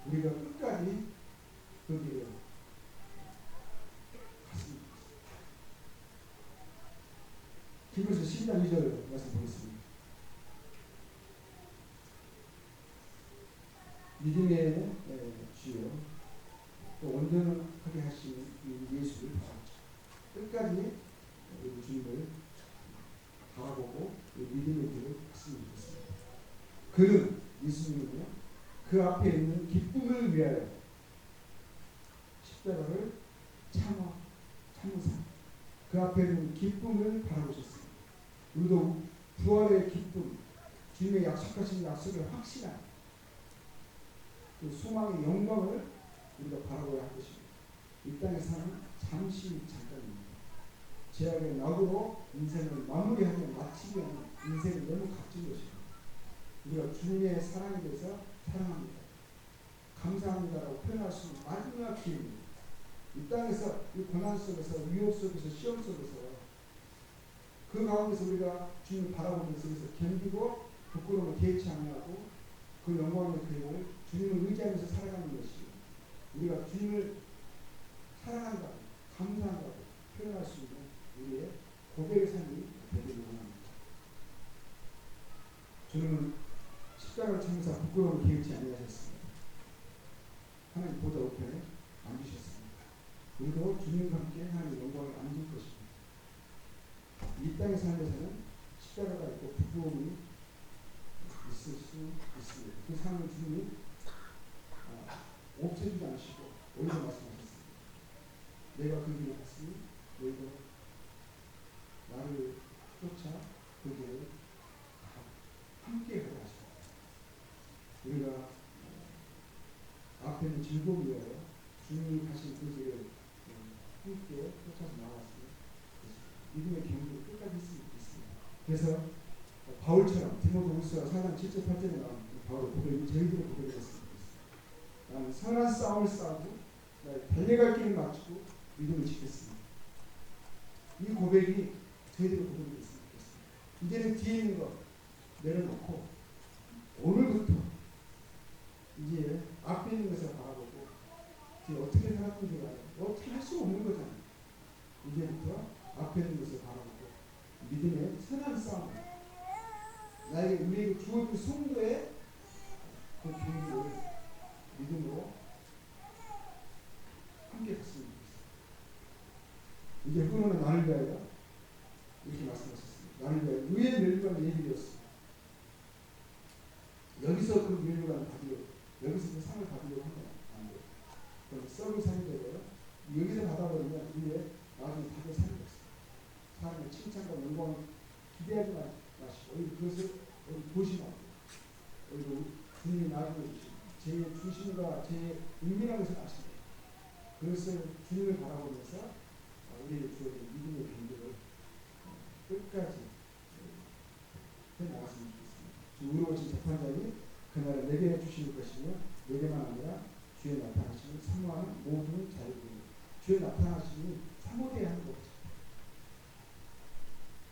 우리가 끝까지 그 길을 갔습니다. 히브리서 12장 2절 말씀 보겠습니다. 믿음의 주여 또 온전하게 하신 예수를 바라보자. 끝까지 우리 주님을 바라보고 믿음의 길을 갔으면 좋겠습니다. 그는 예수님은요 그 앞에 있는 기쁨을 위하여 십자가를 참으사 그 앞에 있는 기쁨을 바라보셨습니다. 우리도 부활의 기쁨, 주님의 약속하신 약속을 확신한 그 소망의 영광을 우리가 바라보아야 할 것입니다. 이 땅에서는 잠시 잠깐입니다. 죄악의 낙으로 인생을 마무리하며 마치기 하는 인생이 너무 값진 것입니다. 우리가 주님의 사랑에 대해서 사랑합니다, 감사합니다라고 표현할 수 있는 마지막 기회입니다. 이 땅에서 이 고난 속에서 위협 속에서 시험 속에서 그 가운데서 우리가 주님을 바라보면서 견디고 부끄러움을 개의치 않냐고 그 영광의 기회를 주님을 의지하면서 살아가는 것이 우리가 주님을 사랑한다고 감사한다고 표현할 수 있는 우리의 고백의 삶이 되기를 원합니다. 주님은 십자가를 참으사 부끄러움을 개의치 아니하셨습니다. 하나님 보좌 우편에 앉으셨습니다. 우리도 주님과 함께 하나님의 영광을 앉을 것입니다. 이 땅의 삶에서는 십자가가 있고 부끄러움이 있을 수 있습니다. 그 삶을 주님이 없애주지 않으시고 오히려 말씀하셨습니다. 내가 그 길을 갔으니 너희도 나를 쫓아 그 길을 함께 가라 하십니다. 우리가 앞에 있는 즐거움을 위하여 주님이 가신 그 길을 함께 쫓아서 나아갔으면 믿음의 경주를 끝까지 했으면 좋겠습니다. 그래서 바울처럼 디모데후서 4장 7절 8절에 나온 바울의 고백이 저희들의 고백이었으면 좋겠습니다. 나는 선한 싸움을 싸우고 달려갈 길을 마치고 믿음을 지켰습니다. 이 고백이 저희들의 고백이 됐으면 좋겠습니다. 이제는 뒤에 있는 것 내려놓고 오늘부터 이제 앞에 있는 것을 바라보고 뒤에 어떻게 살았는지 어떻게 할 수 없는 거잖아요. 이제부터 앞에 있는 것을 바라보고 믿음의 선한 싸움, 나에게 우리에게 주어진 성도의 그 경기를 믿음으로 함께 갔으면 좋겠습니다. 이제 후로는 나를 위하여 이렇게 말씀하셨습니다. 나를 위하여 의의 멸류관 예비되었습니다. 여기서 그 멸류관을 받으려고, 여기서 그 상을 받으려고 하면 안 돼요. 그럼 썩은 상이 되고요. 여기서 받아버리면 우리의 나중에 받을 상이 없어요. 사람의 칭찬과 영광을 기대하지 마시고 오히려 그것을 조심하고 오히려 주님이 나중에 주신 제 중심과 제 은밀한 것을 아십니다. 그것을 주님을 바라보면서 우리에게 주어진 자니 그날은 내게 주실 것이며 내게만 아니라 주의 나타나심을 사모하는 모든 자에게 주의 나타나심이 사모돼야 하는 거죠.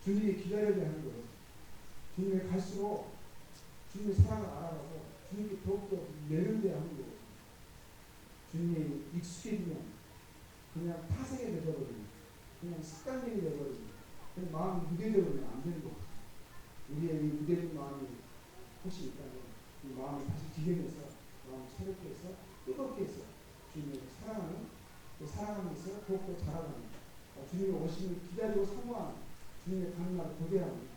주님이 기다려야 하는 거죠. 주님이 갈수록 주님의 사랑을 알아가고 주님이 더욱더 매력돼야 하는 거죠. 주님이 익숙해지면 그냥 타성이 되어버리면 그냥 습관적이 되어버리면 그냥 마음이 무뎌져버리면 안 되는 거죠. 우리의 이 무뎌진 마음이 혹시 있다면 이 마음을 다시 디뎌내서 마음을 새롭게 해서 뜨겁게 해서 주님을 사랑하는 그 사랑하면서 더욱더 자라가는 주님의 오심을 기다리고 사모하는 주님의 가는 날을 고대하는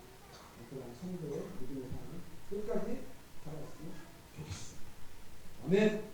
그런 성도의 믿음의 삶을 끝까지 살아갔으면 좋겠습니다. 아멘.